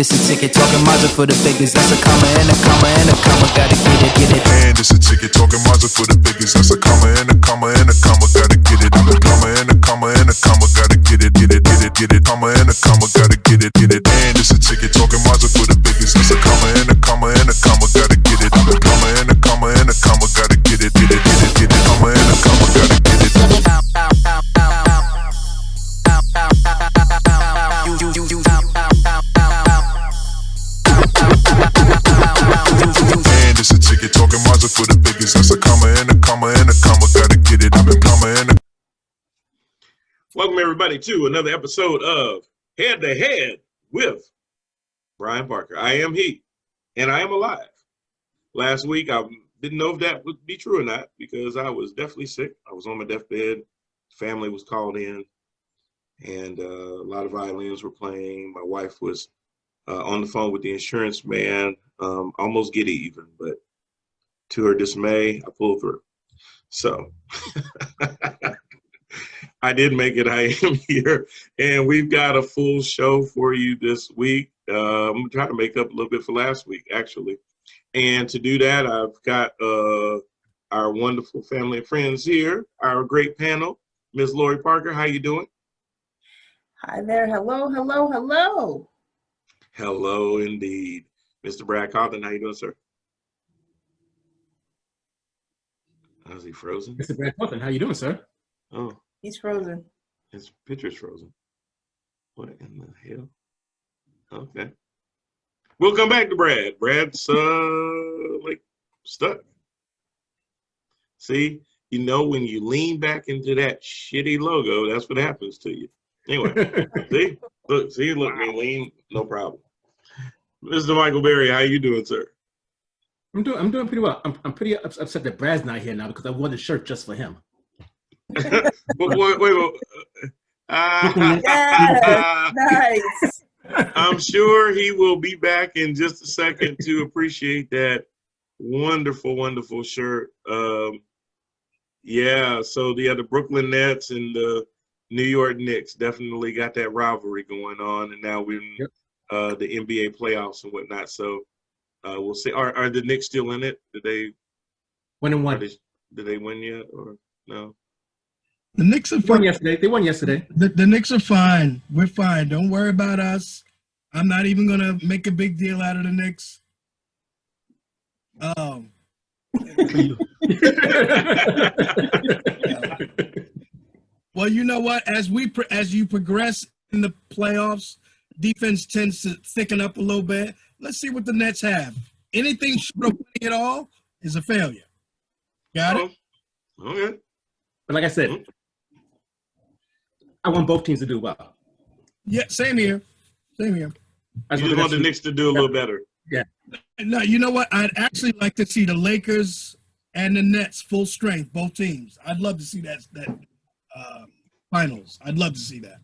it's a ticket, talking Mazda for the biggest. That's a comma and a comma and a comma, gotta get it, get it. And it's a ticket, talking Mazda for the biggest. That's a comma and a comma and a comma, gotta get it. I'm a comma and a comma and a comma, gotta get it, get it, get it, get it. Comma and a comma, gotta get it, get it. And it's a ticket, talking Mazda for the biggest. That's a comma and a comma and a comma, gotta get it. I'm a comma and a comma and a comma, gotta get it, get it, get it, get it. Comma and a comma, gotta get it. And it's a ticket, talking Mazda for the biggest. That's a comma and a comma and a comma, gotta get it. I'm a comma and a. Welcome everybody to another episode of Head to Head with Brian Parker. I am he, and I am alive. Last week I didn't know if that would be true or not because I was definitely sick. I was on my deathbed. Family was called in, and a lot of violins were playing. My wife was on the phone with the insurance man, almost get even, but to her dismay, I pulled through. So I did make it. I am here, and we've got a full show for you this week. I'm trying to make up a little bit for last week, actually. And to do that, I've got our wonderful family and friends here, our great panel. Ms. Lori Parker, how you doing? Hi there. Hello, hello, hello. Hello, indeed. Mr. Brad Cawthon, how you doing, sir? Is he frozen? Mr. Brad Cawthon, how you doing, sir? Oh, He's frozen. his picture's frozen. What in the hell? Okay. We'll come back to Brad. Brad's like stuck. See, you know when you lean back into that shitty logo, that's what happens to you. Anyway, look, me lean, no problem. Mr. Michael Berry, how you doing, sir? I'm doing pretty well. I'm pretty upset that Brad's not here now because I wore the shirt just for him. wait. Yes, nice. I'm sure he will be back in just a second to appreciate that wonderful, wonderful shirt. Yeah, so the Brooklyn Nets and the New York Knicks definitely got that rivalry going on, and now we're in the NBA playoffs and whatnot. So we'll see. Are the Knicks still in it? Did they Win and won. Did they win yet or no? The Knicks are fine. They won yesterday. The Knicks are fine. We're fine. Don't worry about us. I'm not even gonna make a big deal out of the Knicks. Well, you know what? As you progress in the playoffs, defense tends to thicken up a little bit. Let's see what the Nets have. Anything short of winning it all is a failure. Got it? Okay. But like I said, I want both teams to do well. Yeah, same here. Same here. I just want the Knicks to do a little better. Yeah. No, you know what? I'd actually like to see the Lakers and the Nets full strength, both teams. I'd love to see that finals. I'd love to see that.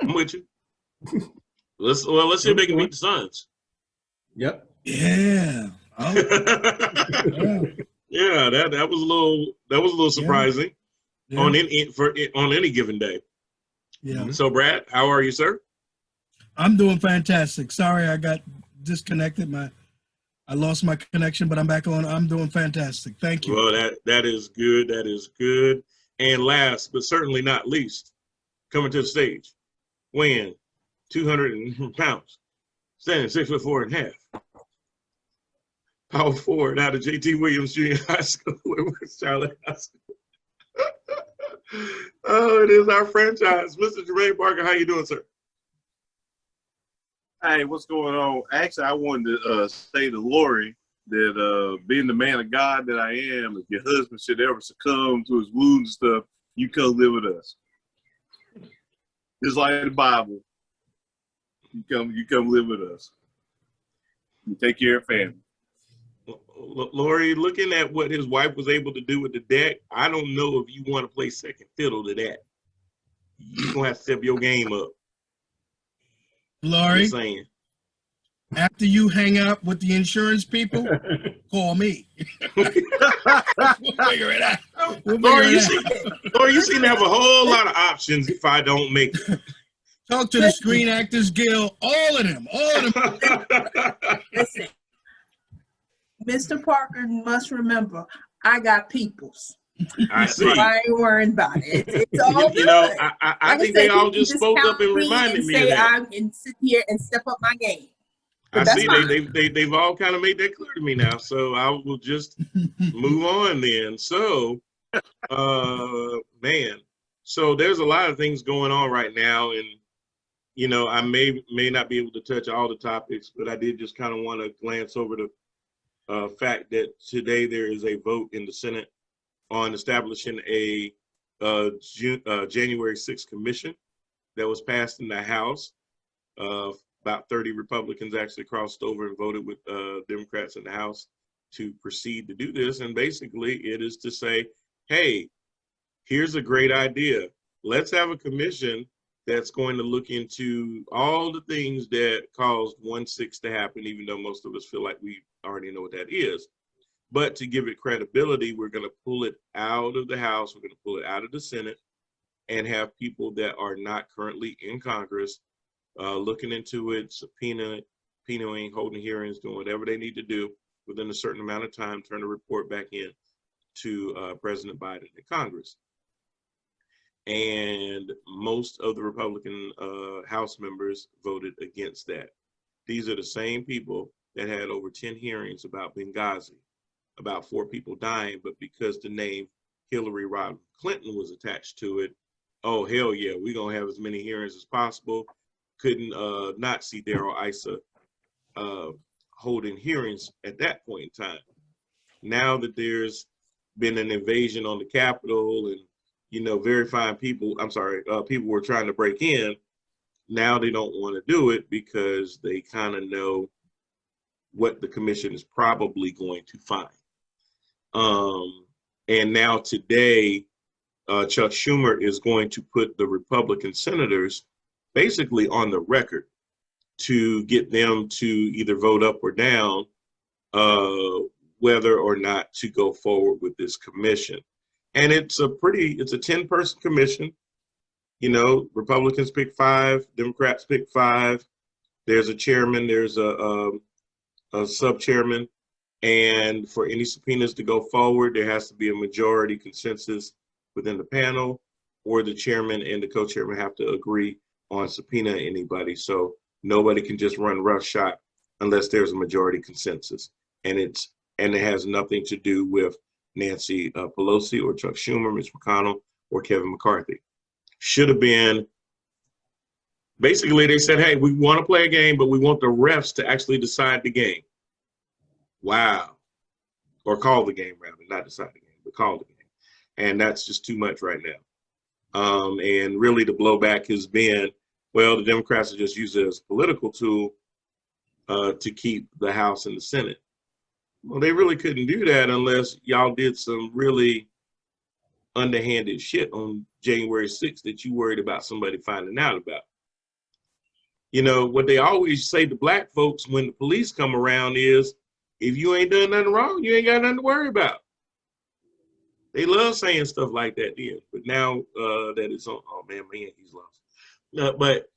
I'm with you. Let's see if they can beat the Suns. Yep. Yeah. Oh, yeah. Yeah, that was a little surprising Yeah. on any given day. Yeah. So Brad, how are you, sir? I'm doing fantastic. Sorry, I got disconnected. I lost my connection, but I'm back on. I'm doing fantastic. Thank you. Well, that is good. That is good. And last but certainly not least, coming to the stage, weighing 200 pounds, standing 6'4.5". Power forward out of J.T. Williams Junior High School in West Charlotte High School. Oh, it is our franchise. Mr. Jermaine Parker, how you doing, sir? Hey, what's going on? Actually, I wanted to say to Lori that being the man of God that I am, if your husband should ever succumb to his wounds and stuff, you come live with us. Just like the Bible, you come live with us. You take care of family. Lori, looking at what his wife was able to do with the deck, I don't know if you want to play second fiddle to that. You're going to have to step your game up. Laurie, Just saying. after you hang out with the insurance people, call me. We'll figure it out. Lori, you seem to have a whole lot of options if I don't make it. Talk to the Screen Actors Guild, all of them. Listen, Mr. Parker must remember, I got peoples. I see. I ain't worrying about it. It's all You know, good. I think they all just spoke up and reminded me of say that. I can sit here and step up my game. I But that's see fine. they've all kind of made that clear to me now. So I will just move on then. So, man, so there's a lot of things going on right now, and you know, I may not be able to touch all the topics, but I did just kind of want to glance over the fact that today there is a vote in the Senate on establishing a January 6th commission that was passed in the House. About 30 Republicans actually crossed over and voted with Democrats in the House to proceed to do this. And basically it is to say, hey, here's a great idea. Let's have a commission that's going to look into all the things that caused 1/6 to happen, even though most of us feel like we already know what that is. But to give it credibility, we're going to pull it out of the House, we're going to pull it out of the Senate, and have people that are not currently in Congress looking into it, subpoenaing, holding hearings, doing whatever they need to do within a certain amount of time, turn the report back in to President Biden and Congress. And most of the Republican House members voted against that. These are the same people that had over 10 hearings about Benghazi, about 4 people dying, but because the name Hillary Rodham Clinton was attached to it, oh, hell yeah, we're gonna have as many hearings as possible. Couldn't not see Darrell Issa holding hearings at that point in time. Now that there's been an invasion on the Capitol and, you know, verifying people, people were trying to break in, now they don't want to do it because they kind of know what the commission is probably going to find. And now today, Chuck Schumer is going to put the Republican senators basically on the record to get them to either vote up or down whether or not to go forward with this commission. And it's a 10-person commission. You know, Republicans pick 5, Democrats pick 5. There's a chairman, there's a sub-chairman. And for any subpoenas to go forward, there has to be a majority consensus within the panel, or the chairman and the co-chairman have to agree on subpoena anybody. So nobody can just run roughshod unless there's a majority consensus. And it has nothing to do with Nancy Pelosi or Chuck Schumer, Mitch McConnell, or Kevin McCarthy. Should have been, basically they said, hey, we want to play a game, but we want the refs to actually decide the game. Wow. Or call the game, rather, not decide the game, but call the game. And that's just too much right now. And really the blowback has been, well, the Democrats are just using it as a political tool to keep the House and the Senate. Well, they really couldn't do that unless y'all did some really underhanded shit on January 6th that you worried about somebody finding out about. You know, what they always say to black folks when the police come around is, if you ain't done nothing wrong, you ain't got nothing to worry about. They love saying stuff like that then. But now that it's on, oh man, my Yankees lost. But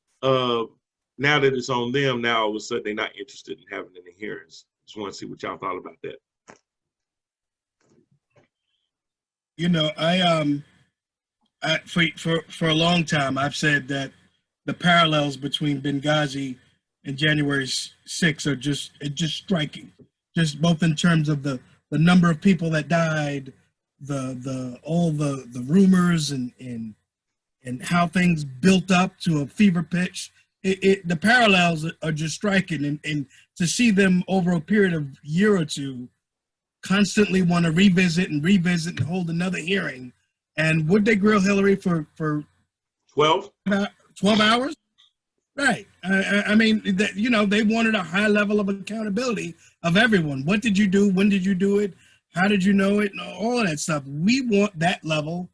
now that it's on them, now all of a sudden they're not interested in having any hearings. Just want to see what y'all thought about that. You know, for a long time, I've said that the parallels between Benghazi and January 6th are just striking. Just both in terms of the number of people that died, all the rumors and how things built up to a fever pitch. The parallels are just striking, and to see them over a period of a year or two constantly want to revisit and hold another hearing. And would they grill Hillary for 12 hours? Right. I mean, you know, they wanted a high level of accountability of everyone. What did you do? When did you do it? How did you know it? And all of that stuff. We want that level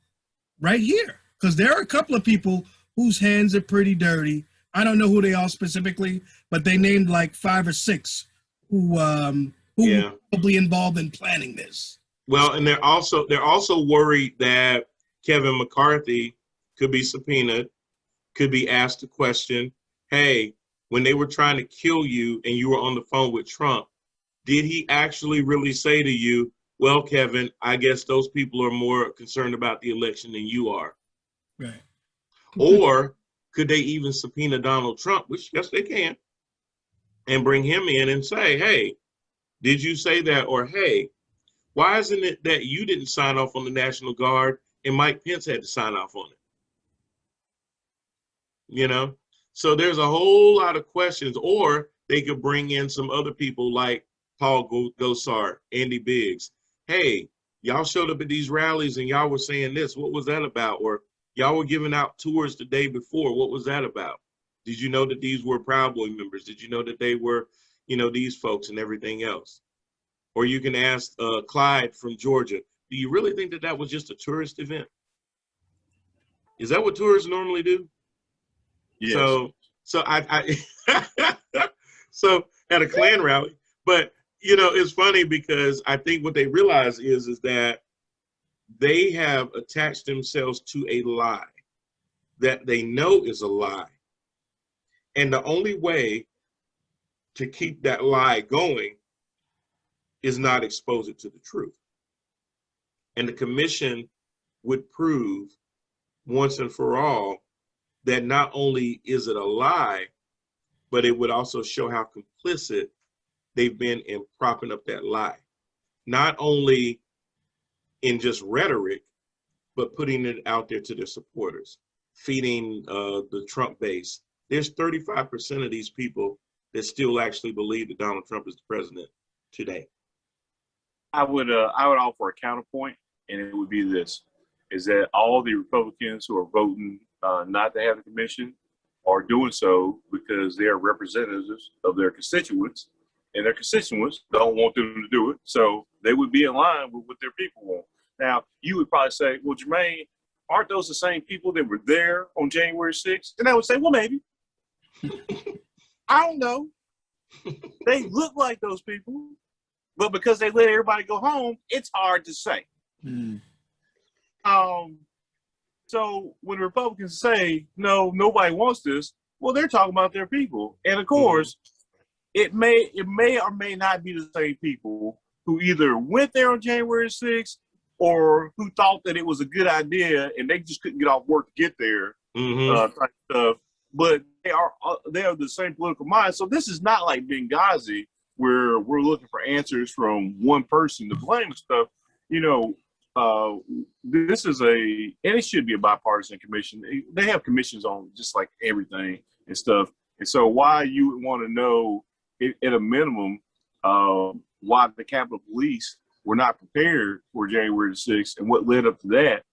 right here, because there are a couple of people whose hands are pretty dirty. I don't know who they are specifically, but they named like 5 or 6 who were probably involved in planning this. Well, and they're also worried that Kevin McCarthy could be subpoenaed, could be asked the question, hey, when they were trying to kill you and you were on the phone with Trump, did he actually really say to you, well, Kevin, I guess those people are more concerned about the election than you are? Right. Or could they even subpoena Donald Trump, which yes, they can, and bring him in and say, hey, did you say that? Or, hey, why isn't it that you didn't sign off on the National Guard and Mike Pence had to sign off on it? You know, so there's a whole lot of questions. Or they could bring in some other people like Paul Gosar, Andy Biggs. Hey, y'all showed up at these rallies and y'all were saying this. What was that about? Or y'all were giving out tours the day before. What was that about? Did you know that these were Proud Boy members? Did you know that they were, you know, these folks and everything else? Or you can ask Clyde from Georgia, do you really think that that was just a tourist event? Is that what tourists normally do? Yes. So I so at a Klan rally, but you know, it's funny because I think what they realize is that they have attached themselves to a lie that they know is a lie. And the only way to keep that lie going is not expose it to the truth. And the commission would prove once and for all that not only is it a lie, but it would also show how complicit they've been in propping up that lie. Not only in just rhetoric, but putting it out there to their supporters, feeding the Trump base. There's 35% of these people that still actually believe that Donald Trump is the president today. I would offer a counterpoint, and it would be this: is that all the Republicans who are voting not to have the commission are doing so because they are representatives of their constituents, and their constituents don't want them to do it. So they would be in line with what their people want. Now, you would probably say, well, Jermaine, aren't those the same people that were there on January 6th? And I would say, well, maybe. I don't know. They look like those people, but because they let everybody go home, it's hard to say. So when Republicans say, no, nobody wants this, well, they're talking about their people. And of course, it may or may not be the same people who either went there on January 6th or who thought that it was a good idea and they just couldn't get off work to get there, type stuff. But they are the same political mind. So this is not like Benghazi where we're looking for answers from one person to blame and stuff. You know, this is and it should be a bipartisan commission. They have commissions on just like everything and stuff. And so why you would want to know at a minimum why the Capitol Police were not prepared for January 6th and what led up to that.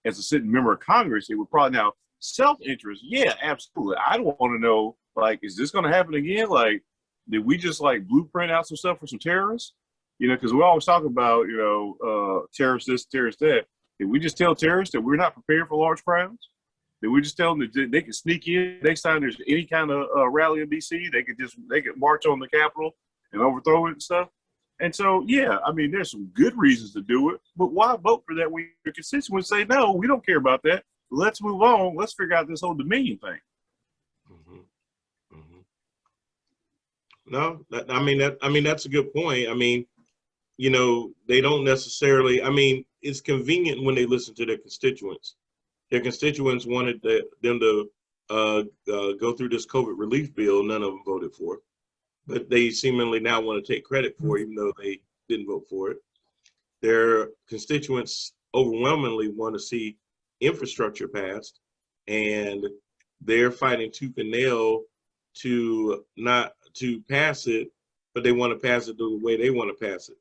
As a sitting member of Congress, it would probably now self-interest. Yeah, absolutely. I don't want to know, like, is this going to happen again? Like, did we just like blueprint out some stuff for some terrorists? You know, because we always talk about, you know, terrorists this, terrorists that. Did we just tell terrorists that we're not prepared for large crowds? Did we just tell them that they can sneak in next time there's any kind of rally in D.C.? They could march on the Capitol and overthrow it and stuff. And so, yeah, I mean, there's some good reasons to do it, but why vote for that when your constituents say, no, we don't care about that. Let's move on. Let's figure out this whole Dominion thing. No, that's a good point. I mean, you know, they don't necessarily, I mean, it's convenient when they listen to their constituents. Their constituents wanted them to go through this COVID relief bill. None of them voted for it, but they seemingly now want to take credit for it, even though they didn't vote for it. Their constituents overwhelmingly want to see infrastructure passed, and they're fighting tooth and nail to not to pass it, but they want to pass it the way they want to pass it,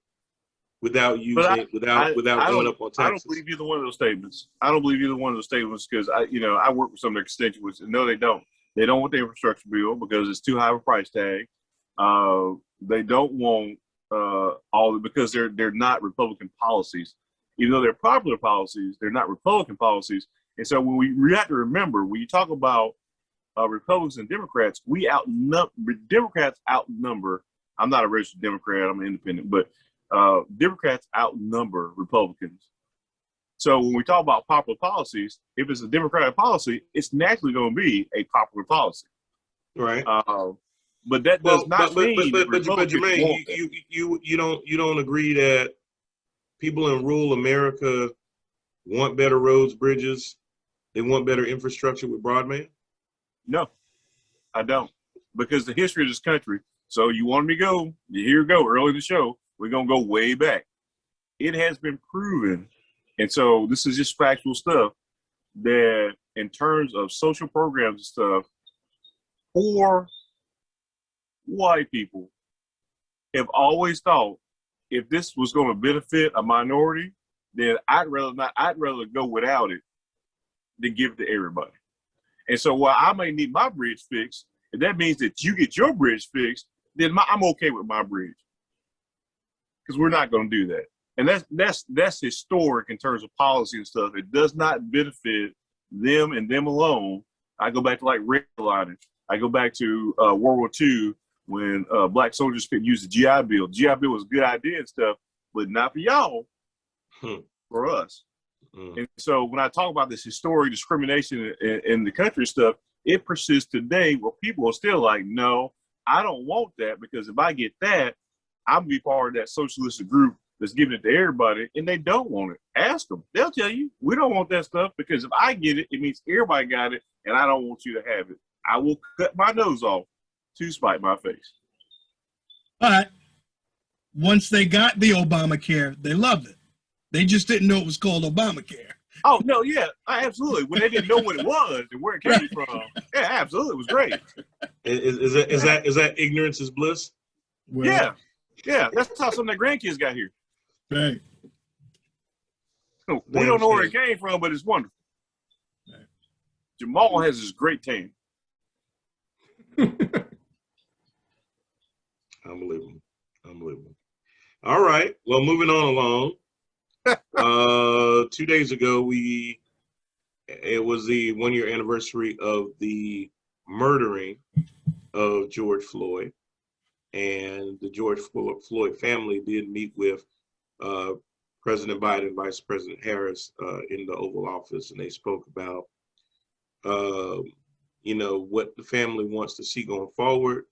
without using without going up on taxes. I don't believe either one of those statements. I don't believe either one of those statements because I work with some of their constituents, and no, they don't. They don't want the infrastructure bill because it's too high of a price tag. They don't want because they're not Republican policies. Even though they're popular policies, they're not Republican policies. And so when we have to remember, when you talk about Republicans and Democrats, Democrats outnumber. I'm not a registered Democrat, I'm an independent, but Democrats outnumber Republicans So when we talk about popular policies, if it's a Democratic policy, it's naturally going to be a popular policy. Right. But that does not mean but Jermaine, you don't agree that people in rural America want better roads, bridges, they want better infrastructure with broadband? No, I don't, because the history of this country. So you wanted me to go? Here we go. Early in the show, we're gonna go way back. It has been proven, and so this is just factual stuff, that in terms of social programs and stuff, poor white people have always thought if this was going to benefit a minority, then I'd rather go without it than give it to everybody. And so while I may need my bridge fixed, if that means that you get your bridge fixed, then I'm okay with my bridge, because we're not going to do that. And that's historic in terms of policy and stuff. It does not benefit them and them alone. I go back to like redlining. I go back to World War II when black soldiers could use the GI Bill. GI Bill was a good idea and stuff, but not for y'all, for us. And so when I talk about this historic discrimination in the country stuff, it persists today where people are still like, no, I don't want that, because if I get that, I'm gonna be part of that socialistic group that's giving it to everybody, and they don't want it. Ask them. They'll tell you, we don't want that stuff, because if I get it, it means everybody got it, and I don't want you to have it. I will cut my nose off to spite my face. But once they got the Obamacare, they loved it. They just didn't know it was called Obamacare. Oh, no, yeah, absolutely. When they didn't know what it was and where it came from, yeah, absolutely, it was great. Is that ignorance is bliss? Well, Yeah, that's how some of the grandkids got here. right. We don't know where it came from, but it's wonderful. Right. Jamal has this great tan. Unbelievable. All right. Well, moving on along. 2 days ago, it was the 1 year anniversary of the murdering of George Floyd, and the George Floyd family did meet with President Biden, Vice President Harris in the Oval Office, and they spoke about what the family wants to see going forward,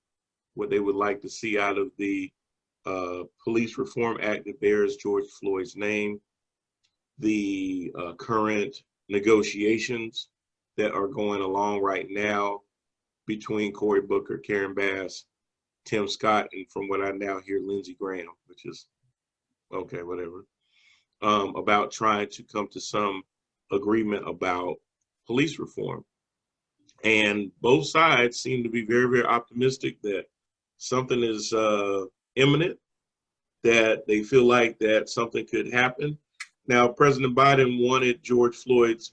what they would like to see out of the Police Reform Act that bears George Floyd's name, the current negotiations that are going along right now between Cory Booker, Karen Bass, Tim Scott, and from what I now hear, Lindsey Graham, which is okay, whatever, about trying to come to some agreement about police reform. And both sides seem to be very, very optimistic that something is imminent, that they feel like that something could happen. Now, President Biden wanted George Floyd's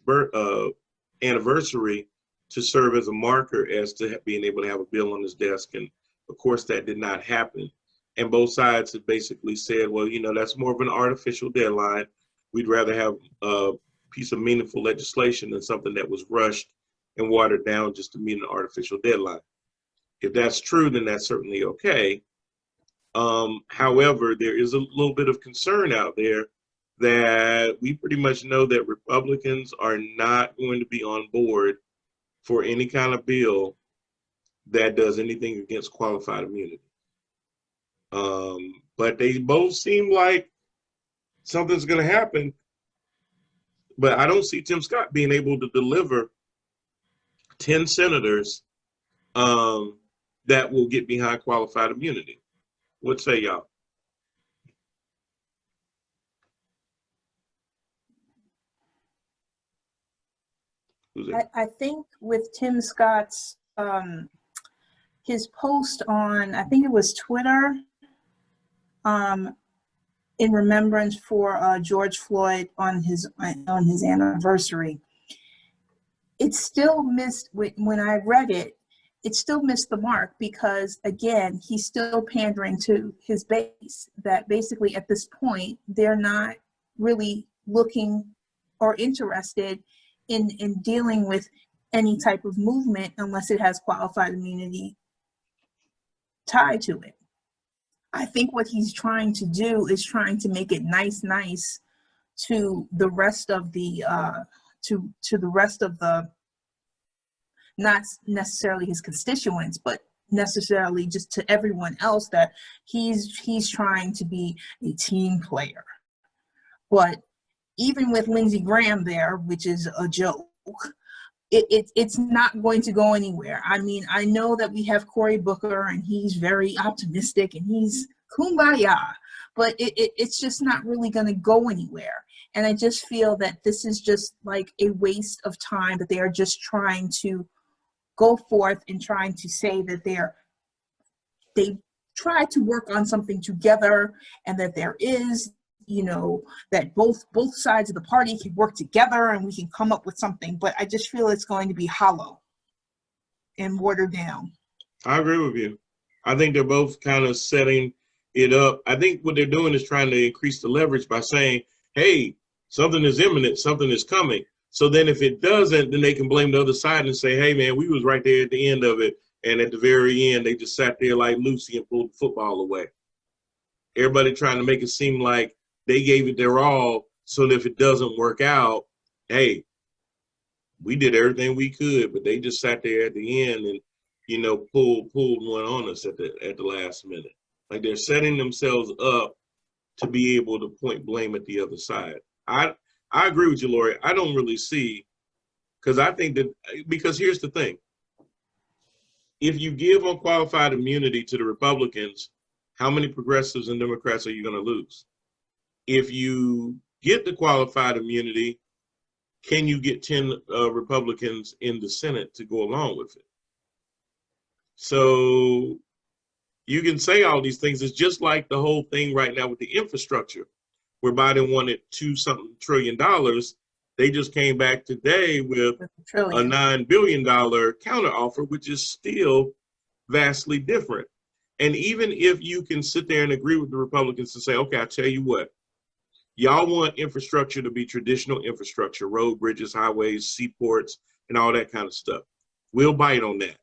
anniversary to serve as a marker as to being able to have a bill on his desk. And of course, that did not happen. And both sides have basically said, well, that's more of an artificial deadline. We'd rather have a piece of meaningful legislation than something that was rushed and watered down just to meet an artificial deadline. If that's true, then that's certainly okay. However, there is a little bit of concern out there that we pretty much know that Republicans are not going to be on board for any kind of bill that does anything against qualified immunity. But they both seem like something's going to happen. But I don't see Tim Scott being able to deliver 10 senators that will get behind qualified immunity. What say y'all? I think with Tim Scott's his post on, I think it was Twitter, in remembrance for George Floyd on his anniversary, it still missed, when I read it, it still missed the mark, because again, he's still pandering to his base, that basically at this point, they're not really looking or interested in dealing with any type of movement unless it has qualified immunity tied to it. I think what he's trying to do is trying to make it nice to the rest of the to the rest of the, not necessarily his constituents, but necessarily just to everyone else, that he's trying to be a team player. But even with Lindsey Graham there, which is a joke, it's not going to go anywhere. I mean, I know that we have Cory Booker and he's very optimistic and he's kumbaya, but it's just not really going to go anywhere. And I just feel that this is just like a waste of time, that they are just trying to go forth and trying to say that they try to work on something together, and that there is, you know, that both sides of the party can work together and we can come up with something. But I just feel it's going to be hollow and watered down. I agree with you. I think they're both kind of setting it up. I think what they're doing is trying to increase the leverage by saying, hey, something is imminent, something is coming. So then if it doesn't, then they can blame the other side and say, hey, man, we was right there at the end of it. And at the very end, they just sat there like Lucy and pulled the football away. Everybody trying to make it seem like they gave it their all, so that if it doesn't work out, hey, we did everything we could, but they just sat there at the end and, you know, pulled one on us at the last minute. Like they're setting themselves up to be able to point blame at the other side. I agree with you, Lori. I don't really see, because I think that, because here's the thing. If you give unqualified immunity to the Republicans, how many progressives and Democrats are you going to lose? If you get the qualified immunity, can you get 10 Republicans in the Senate to go along with it? So you can say all these things. It's just like the whole thing right now with the infrastructure, where Biden wanted $2-something trillion. They just came back today with a $9 billion counteroffer, which is still vastly different. And even if you can sit there and agree with the Republicans and say, okay, I'll tell you what, y'all want infrastructure to be traditional infrastructure, road, bridges, highways, seaports, and all that kind of stuff. We'll bite on that.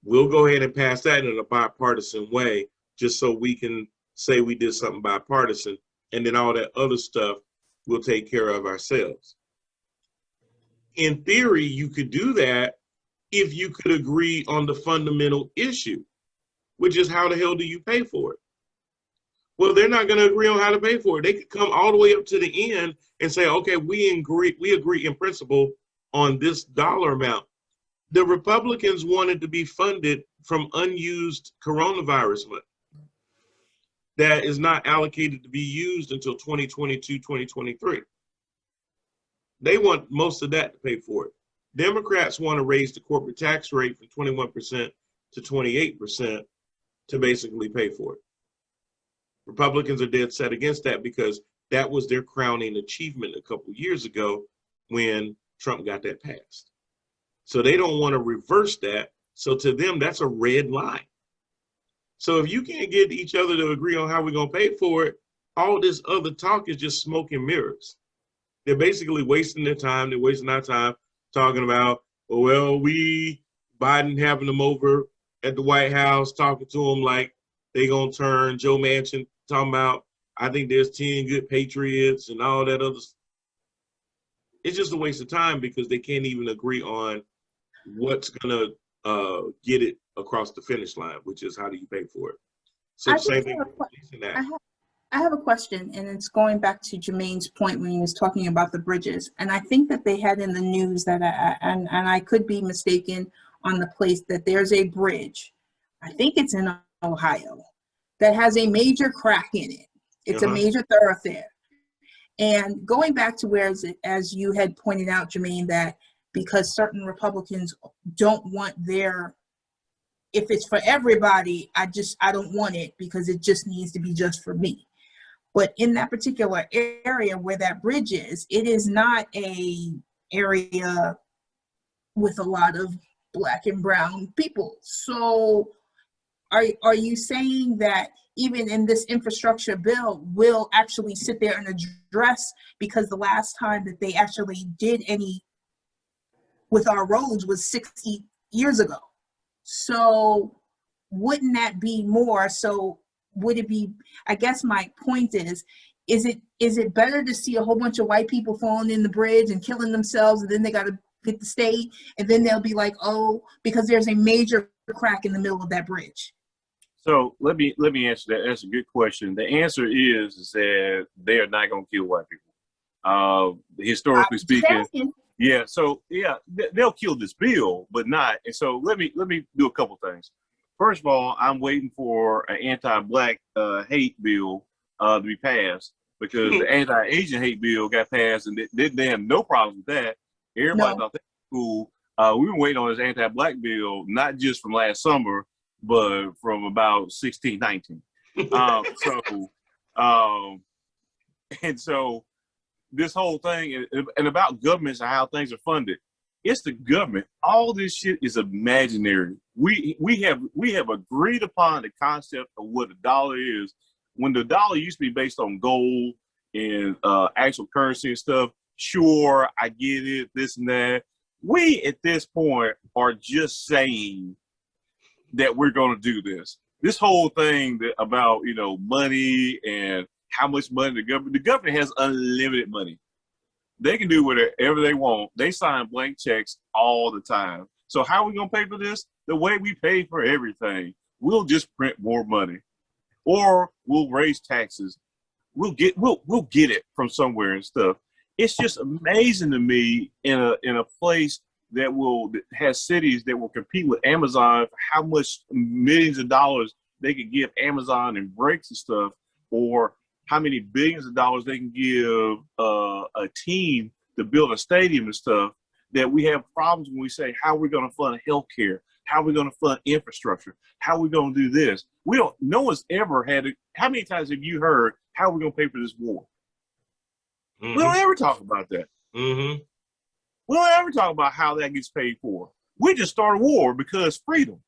We'll go ahead and pass that in a bipartisan way, just so we can say we did something bipartisan, and then all that other stuff we'll take care of ourselves. In theory, you could do that if you could agree on the fundamental issue, which is how the hell do you pay for it? Well, they're not going to agree on how to pay for it. They could come all the way up to the end and say, okay, we agree in principle on this dollar amount. The Republicans wanted to be funded from unused coronavirus money that is not allocated to be used until 2022, 2023. They want most of that to pay for it. Democrats want to raise the corporate tax rate from 21% to 28% to basically pay for it. Republicans are dead set against that because that was their crowning achievement a couple of years ago when Trump got that passed. So they don't want to reverse that. So to them, that's a red line. So if you can't get each other to agree on how we're going to pay for it, all this other talk is just smoke and mirrors. They're basically wasting their time. They're wasting our time talking about, well, Biden having them over at the White House, talking to them like they going to turn. Joe Manchin talking about, I think there's 10 good patriots and all that other stuff. It's just a waste of time because they can't even agree on what's going to get it across the finish line, which is how do you pay for it? So same thing with releasing that. I have a question, and it's going back to Jermaine's point when he was talking about the bridges. And I think that they had in the news that, and I could be mistaken on the place, that there's a bridge, I think it's in Ohio, that has a major crack in it. It's a major thoroughfare. And going back to where, as you had pointed out, Jermaine, that because certain Republicans don't want if it's for everybody, I don't want it because it just needs to be just for me. But in that particular area where that bridge is, it is not a area with a lot of Black and brown people. So are you saying that even in this infrastructure bill will actually sit there and address, because the last time that they actually did any with our roads was 60 years ago. So wouldn't that be more? So would it be, I guess my point is, Is it better to see a whole bunch of white people falling in the bridge and killing themselves, and then they got to hit the state, and then they'll be like, oh, because there's a major crack in the middle of that bridge? So let me answer that. That's a good question. The answer is that they are not going to kill white people. Historically speaking, yeah. So yeah, they'll kill this bill, but not. And so let me do a couple things. First of all, I'm waiting for an anti-black hate bill to be passed, because the anti-Asian hate bill got passed, and they have no problems with that. Everybody thought that was cool. We've been waiting on this anti-black bill, not just from last summer, but from about 16, 19. And so this whole thing, and about governments and how things are funded, it's the government. All this shit is imaginary. We have agreed upon the concept of what a dollar is. When the dollar used to be based on gold and actual currency and stuff, sure, I get it, this and that. We, at this point, are just saying that we're going to do this. This whole thing about, money and how much money the government has unlimited money. They can do whatever they want. They sign blank checks all the time. So how are we going to pay for this? The way we pay for everything. We'll just print more money, or we'll raise taxes. We'll get it from somewhere and stuff. It's just amazing to me in a place that has cities that will compete with Amazon for how much millions of dollars they could give Amazon and breaks and stuff, or how many billions of dollars they can give a team to build a stadium and stuff, that we have problems when we say, how are we going to fund healthcare? How are we going to fund infrastructure? How are we going to do this? No one's ever had it. How many times have you heard, how are we going to pay for this war? Mm-hmm. We don't ever talk about that. Mm-hmm. We don't ever talk about how that gets paid for. We just start a war because freedom.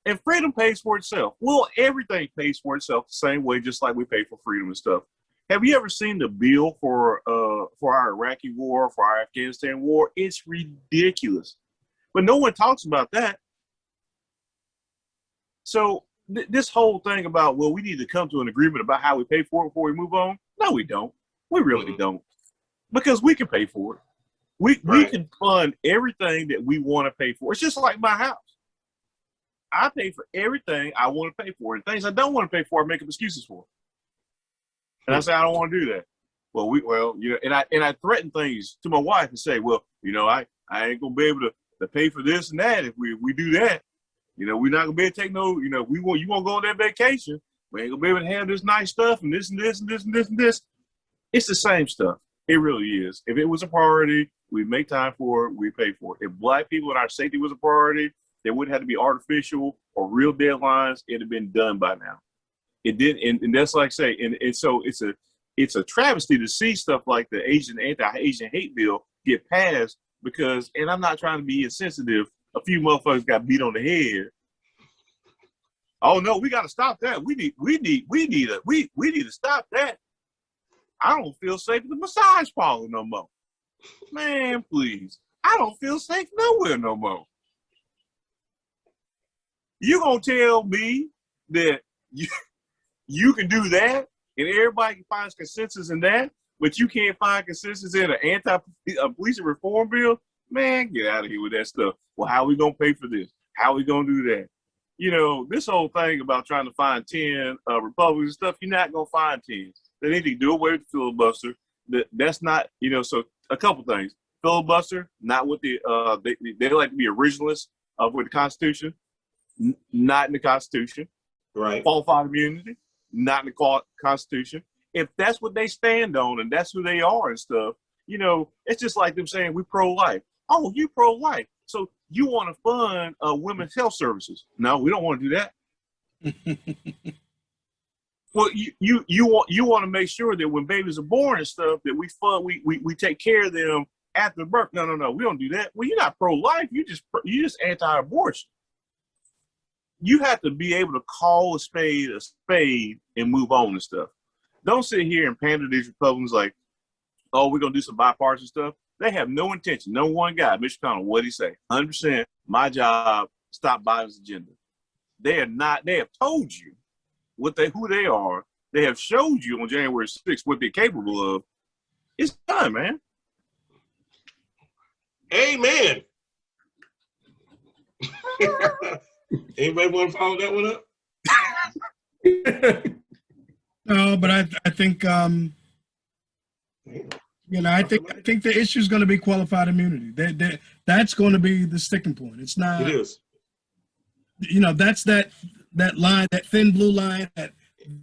And freedom pays for itself. Well, everything pays for itself the same way, just like we pay for freedom and stuff. Have you ever seen the bill for our Iraqi war, for our Afghanistan war? It's ridiculous. But no one talks about that. So this whole thing about, well, we need to come to an agreement about how we pay for it before we move on. No, we don't. We really don't. Because we can pay for it. We can fund everything that we want to pay for. It's just like my house. I pay for everything I want to pay for, and things I don't want to pay for, I make up excuses for. And I say I don't want to do that. Well, and I threaten things to my wife and say, well, I ain't gonna be able to pay for this and that if we do that. We're not gonna be able to take no. You want to go on that vacation. We ain't gonna be able to have this nice stuff and this and this and this and this and this. It's the same stuff. It really is. If it was a priority, we make time for it. We pay for it. If black people and our safety was a priority, there wouldn't have to be artificial or real deadlines. It'd have been done by now. It did, and that's like I say, and so it's a travesty to see stuff like the anti-Asian hate bill get passed, because, and I'm not trying to be insensitive, a few motherfuckers got beat on the head. Oh no, we got to stop that. We need to stop that. I don't feel safe at the massage parlor no more. Man, please. I don't feel safe nowhere no more. You gonna tell me that you can do that and everybody can find consensus in that, but you can't find consensus in an anti-police reform bill? Man, get out of here with that stuff. Well, how are we gonna pay for this? How are we gonna do that? This whole thing about trying to find 10 Republicans and stuff, you're not gonna find 10. They need to do away with the filibuster. That's not, so a couple things. Filibuster, not with they like to be originalists with the Constitution, not in the Constitution. Right. Qualified immunity, not in the Constitution. If that's what they stand on and that's who they are and stuff, it's just like them saying we pro-life. Oh, you pro-life. So you want to fund women's health services. No, we don't want to do that. Well, you want to make sure that when babies are born and stuff, that we fund, we take care of them after birth. No, we don't do that. Well, you're not pro-life. You just anti-abortion. You have to be able to call a spade and move on and stuff. Don't sit here and pander to these Republicans like, oh, we're gonna do some bipartisan stuff. They have no intention. No one guy, Mitch McConnell, what'd he say? 100%, my job, stop Biden's agenda. They have told you who they are. they have showed you on January 6th what they're capable of, it's done, man. Amen. Anybody want to follow that one up? No, but I think I think the issue is going to be qualified immunity. That's going to be the sticking point. It's not. It is. That's that line, that thin blue line that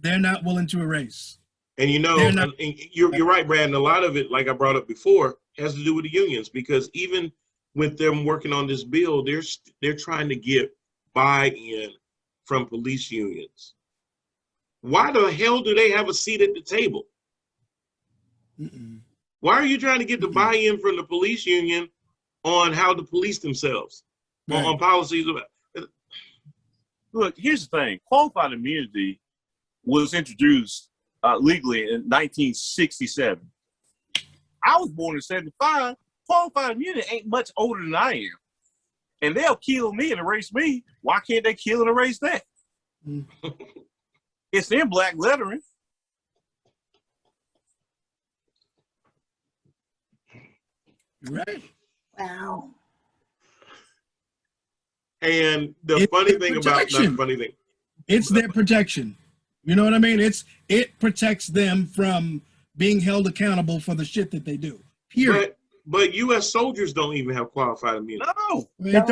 they're not willing to erase. And and you're right, Brad. And a lot of it, like I brought up before, has to do with the unions, because even with them working on this bill, they're trying to get buy-in from police unions. Why the hell do they have a seat at the table? Mm-mm. Why are you trying to get the buy-in from the police union on how to police themselves, Right. on policies? Look, here's the thing. Qualified immunity was introduced legally in 1967. I was born in 75. Qualified immunity ain't much older than I am. And they'll kill me and erase me. Why can't they kill and erase that? Mm. It's in black lettering. Right. Wow. And the It's funny their thing about, not the protection. funny thing, It's their protection. You know what I mean? It protects them from being held accountable for the shit that they do. Period. but U.S. soldiers don't even have qualified immunity. No. It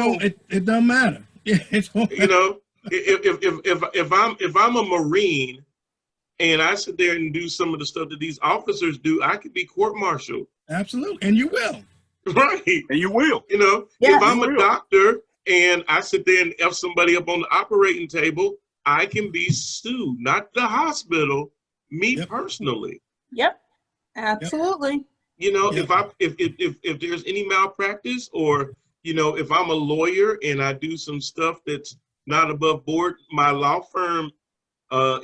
don't matter. It don't You know, if I'm a Marine and I sit there and do some of the stuff that these officers do, I could be court-martialed. Absolutely. And you will. Right. And you will. You know, Yeah. if I'm You a will. doctor and I sit there and F somebody up on the operating table, I can be sued, not the hospital, me Yep. personally. Yep. Absolutely. You know, Yep. if there's any malpractice, or if I'm a lawyer and I do some stuff that's not above board, my law firm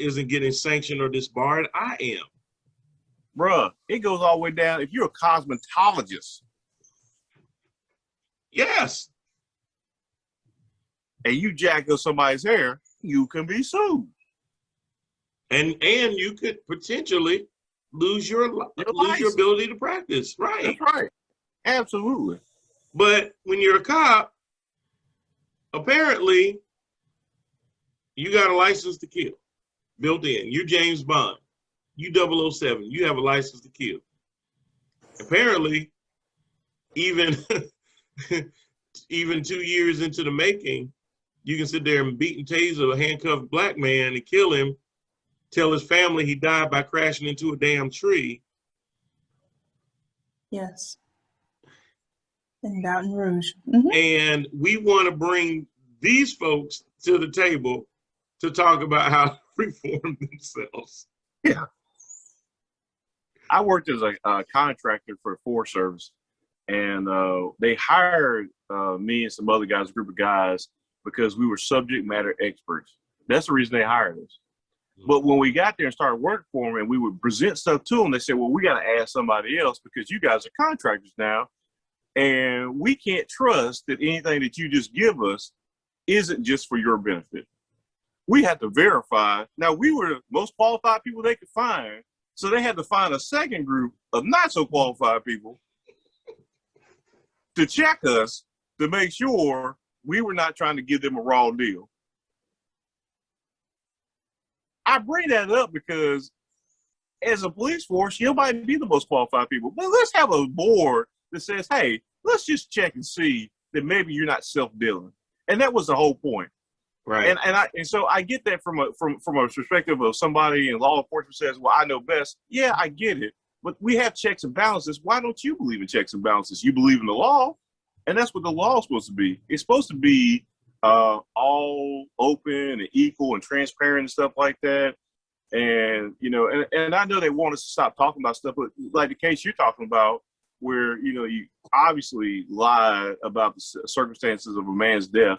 isn't getting sanctioned or disbarred, I am. Bruh, it goes all the way down. If you're a cosmetologist Yes. and you jack up somebody's hair, you can be sued. And you could potentially lose your license. ability to practice. Right. That's right. Absolutely. But when you're a cop, apparently you got a license to kill built in. You're James Bond. You 007. You have a license to kill. Apparently, even 2 years into the making, you can sit there and beat and tase a handcuffed black man and kill him, tell his family he died by crashing into a damn tree. Yes. In Baton Rouge. Mhm. And we want to bring these folks to the table to talk about how to reform themselves. I worked as a contractor for the Forest Service, and they hired me and some other guys, a group of guys, because we were subject matter experts. That's the reason they hired us. But when we got there and started working for them and we would present stuff to them, they said, well, we got to ask somebody else because you guys are contractors now. And we can't trust that anything that you just give us isn't just for your benefit. We had to verify. Now, we were the most qualified people they could find. So they had to find a second group of not so qualified people to check us to make sure we were not trying to give them a raw deal. I bring that up because as a police force, you might be the most qualified people, but let's have a board that says, hey, let's just check and see that maybe you're not self-dealing. And that was the whole point. Right. And so I get that from a perspective of somebody in law enforcement says, well, I know best. Yeah, I get it. But we have checks and balances. Why don't you believe in checks and balances? You believe in the law, and that's what the law is supposed to be. It's supposed to be all open and equal and transparent and stuff like that. And, and I know they want us to stop talking about stuff, but like the case you're talking about, where, you obviously lie about the circumstances of a man's death.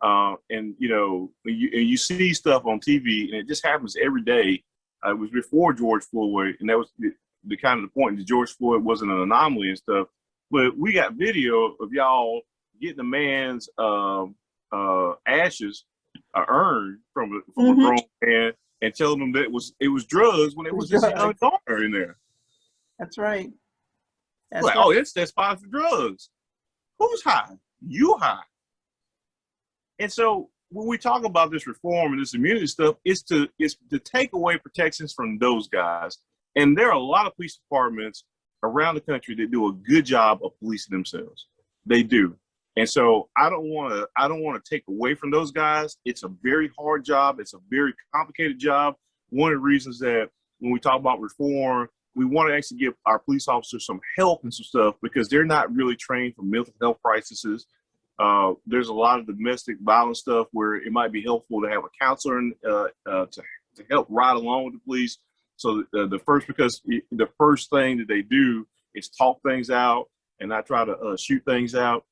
And you see stuff on TV, and it just happens every day. It was before George Floyd, and that was the kind of the point that George Floyd wasn't an anomaly and stuff. But we got video of y'all getting a man's ashes, urn from a grown man, and and telling them that it was drugs when it was just a young daughter in there. That's right. That's Like, right. oh, it's that spot for drugs. Who's high? You high. And so when we talk about this reform and this immunity stuff, it's to take away protections from those guys. And there are a lot of police departments around the country that do a good job of policing themselves. They do. And so I don't want to take away from those guys. It's a very hard job. It's a very complicated job. One of the reasons that when we talk about reform, we want to actually give our police officers some help and some stuff because they're not really trained for mental health crises. There's a lot of domestic violence stuff where it might be helpful to have a counselor to help ride along with the police. So the first thing that they do is talk things out and not try to shoot things out.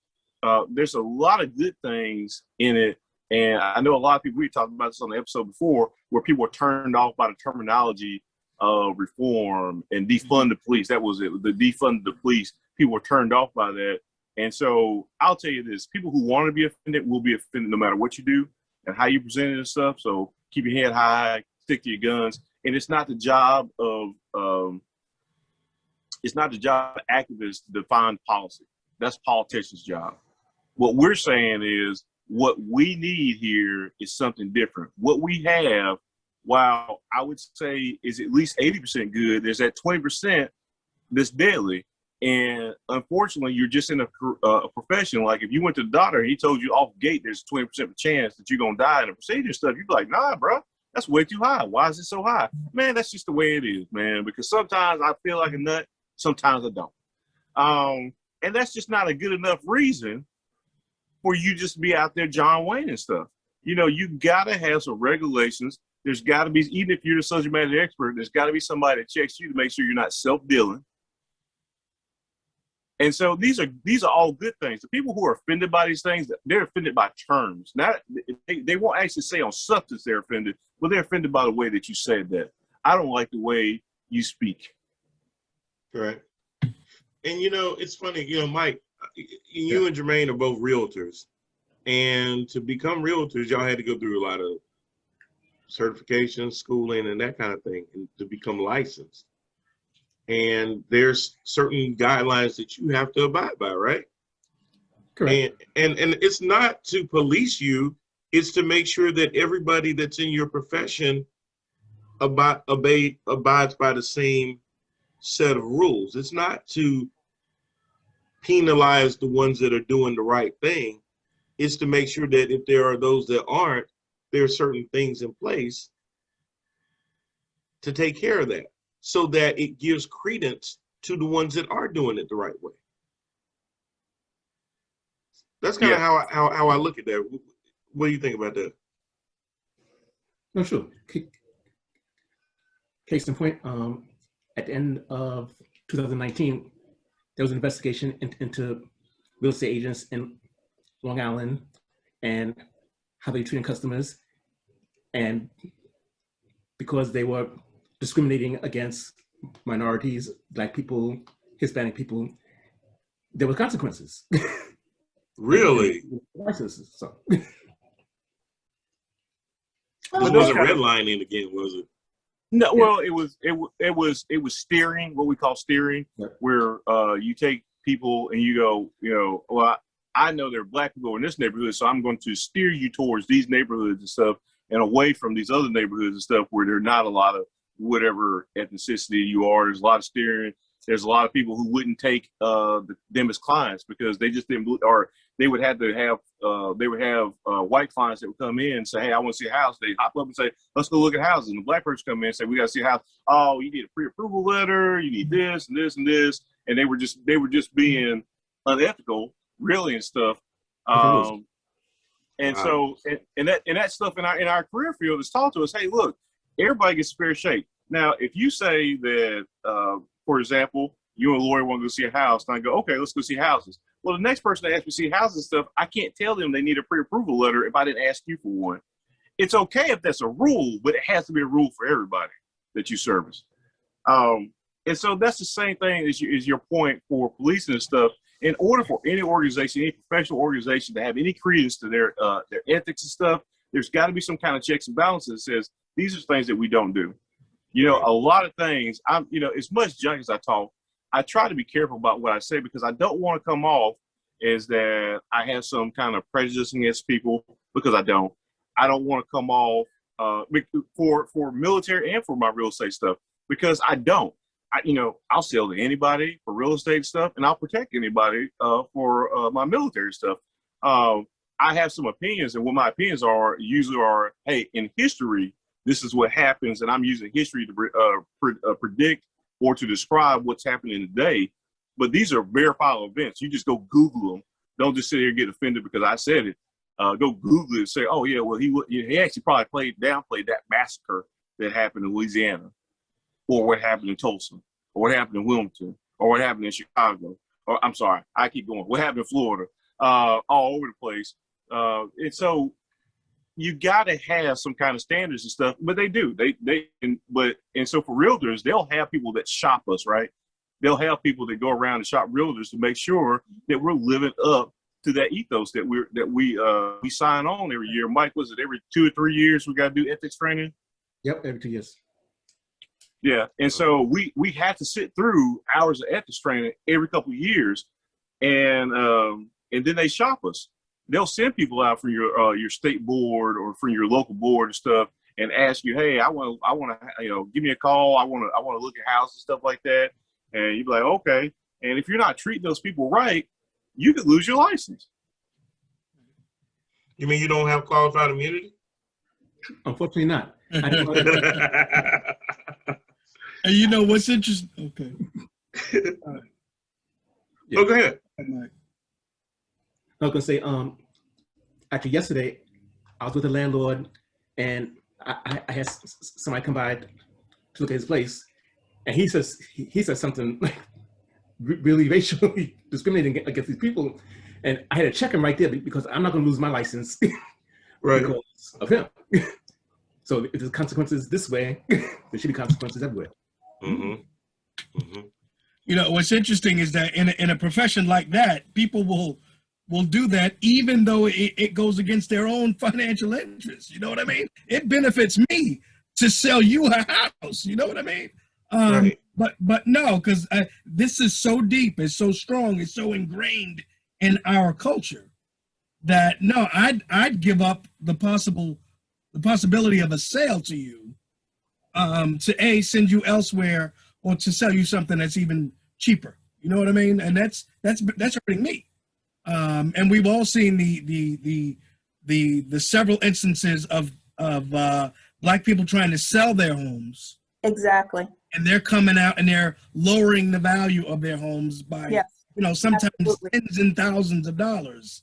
There's a lot of good things in it. And I know a lot of people, we talked about this on the episode before, where people were turned off by the terminology of reform and defund the police. That was it, the defund the police. People were turned off by that. And so I'll tell you this, people who want to be offended will be offended no matter what you do and how you present it and stuff. So keep your head high, stick to your guns. And it's not the job of activists to define policy. That's politicians' job. What we're saying is what we need here is something different. What we have, while I would say is at least 80% good, there's that 20% that's deadly. And unfortunately, you're just in a profession. Like if you went to the doctor and he told you off gate, there's a 20% chance that you're going to die in the procedure stuff. You'd be like, nah, bro, that's way too high. Why is it so high? Man, that's just the way it is, man. Because sometimes I feel like a nut, sometimes I don't. And that's just not a good enough reason for you just to be out there John Wayne and stuff. You know, you got to have some regulations. There's got to be, even if you're the subject matter expert, there's got to be somebody that checks you to make sure you're not self-dealing. And so these are all good things. The people who are offended by these things, they're offended by terms. They won't actually say on substance they're offended, but they're offended by the way that you said that. I don't like the way you speak. Right. And, you know, it's funny, you know, Mike, you and Jermaine are both realtors. And to become realtors, y'all had to go through a lot of certifications, schooling, and that kind of thing, and to become licensed. And there's certain guidelines that you have to abide by, right? Correct. And it's not to police you, it's to make sure that everybody that's in your profession abides by the same set of rules. It's not to penalize the ones that are doing the right thing. It's to make sure that if there are those that aren't, there are certain things in place to take care of that, so that it gives credence to the ones that are doing it the right way. That's kind of how I look at that. What do you think about that? No, sure. Case in point, at the end of 2019, there was an investigation into real estate agents in Long Island and how they treated customers. And because they were discriminating against minorities, Black people, Hispanic people, there were consequences. Really? So. This wasn't redlining again, was it? No, well, it was steering, what we call steering, where you take people and you go, you know, well, I know there are Black people in this neighborhood, so I'm going to steer you towards these neighborhoods and stuff, and away from these other neighborhoods and stuff where there are not a lot of whatever ethnicity you are. There's a lot of steering. There's a lot of people who wouldn't take them as clients because they just didn't, or they would have to have, white clients that would come in and say, hey, I want to see a house. They hop up and say, let's go look at houses. And the Black person come in and say, we got to see a house. Oh, you need a pre-approval letter. You need this and this and this. And they were just being unethical, really, and stuff. And so, and that stuff in our career field is taught to us, hey, look, everybody gets fair shake. Now, if you say that, for example, you and Lori want to go see a house, and I go, okay, let's go see houses. Well, the next person that asks me to see houses and stuff, I can't tell them they need a pre-approval letter if I didn't ask you for one. It's okay if that's a rule, but it has to be a rule for everybody that you service. And so that's the same thing as your point for policing and stuff. In order for any organization, any professional organization to have any credence to their ethics and stuff, there's got to be some kind of checks and balances that says, These are things that we don't do. You know, a lot of things, as much junk as I talk, I try to be careful about what I say because I don't want to come off as that I have some kind of prejudice against people, because I don't. I don't want to come off for military and for my real estate stuff, because I don't. I'll sell to anybody for real estate stuff, and I'll protect anybody for my military stuff. I have some opinions, and what my opinions are usually are, hey, in history, this is what happens, and I'm using history to predict or to describe what's happening today. But these are verifiable events. You just go Google them. Don't just sit here and get offended because I said it. Go Google it and say, oh, yeah, well, he actually probably downplayed that massacre that happened in Louisiana, or what happened in Tulsa, or what happened in Wilmington, or what happened in Chicago. Or I'm sorry, I keep going. What happened in Florida? All over the place. And so you got to have some kind of standards and stuff, but they do. And so for realtors, they'll have people that shop us, right? They'll have people that go around and shop realtors to make sure that we're living up to that ethos that we sign on every year. Mike, was it every 2 or 3 years we got to do ethics training? Yep, every 2 years. Yeah, and so we have to sit through hours of ethics training every couple of years, and then they shop us. They'll send people out from your state board or from your local board and stuff, and ask you, hey, I want to give me a call. I want to look at houses and stuff like that. And you'd be like, okay. And if you're not treating those people right, you could lose your license. You mean you don't have qualified immunity? Unfortunately not. And you know what's interesting? Okay. Yeah. Oh, go ahead. I was gonna say, actually yesterday, I was with a landlord, and I had somebody come by to look at his place, and he said something like really racially discriminating against these people, and I had to check him right there because I'm not gonna lose my license Right. because of him. So if there's consequences this way, there should be consequences everywhere. Mm-hmm. Mm-hmm. You know, what's interesting is that in a profession like that, people will do that even though it goes against their own financial interests. You know what I mean? It benefits me to sell you a house. You know what I mean? Right. But no, because this is so deep, it's so strong, it's so ingrained in our culture that no, I'd give up the possibility of a sale to you to send you elsewhere, or to sell you something that's even cheaper. You know what I mean? And that's hurting me. And we've all seen the several instances of Black people trying to sell their homes, Exactly. and they're coming out and they're lowering the value of their homes by Yes. Sometimes Absolutely. tens and thousands of dollars.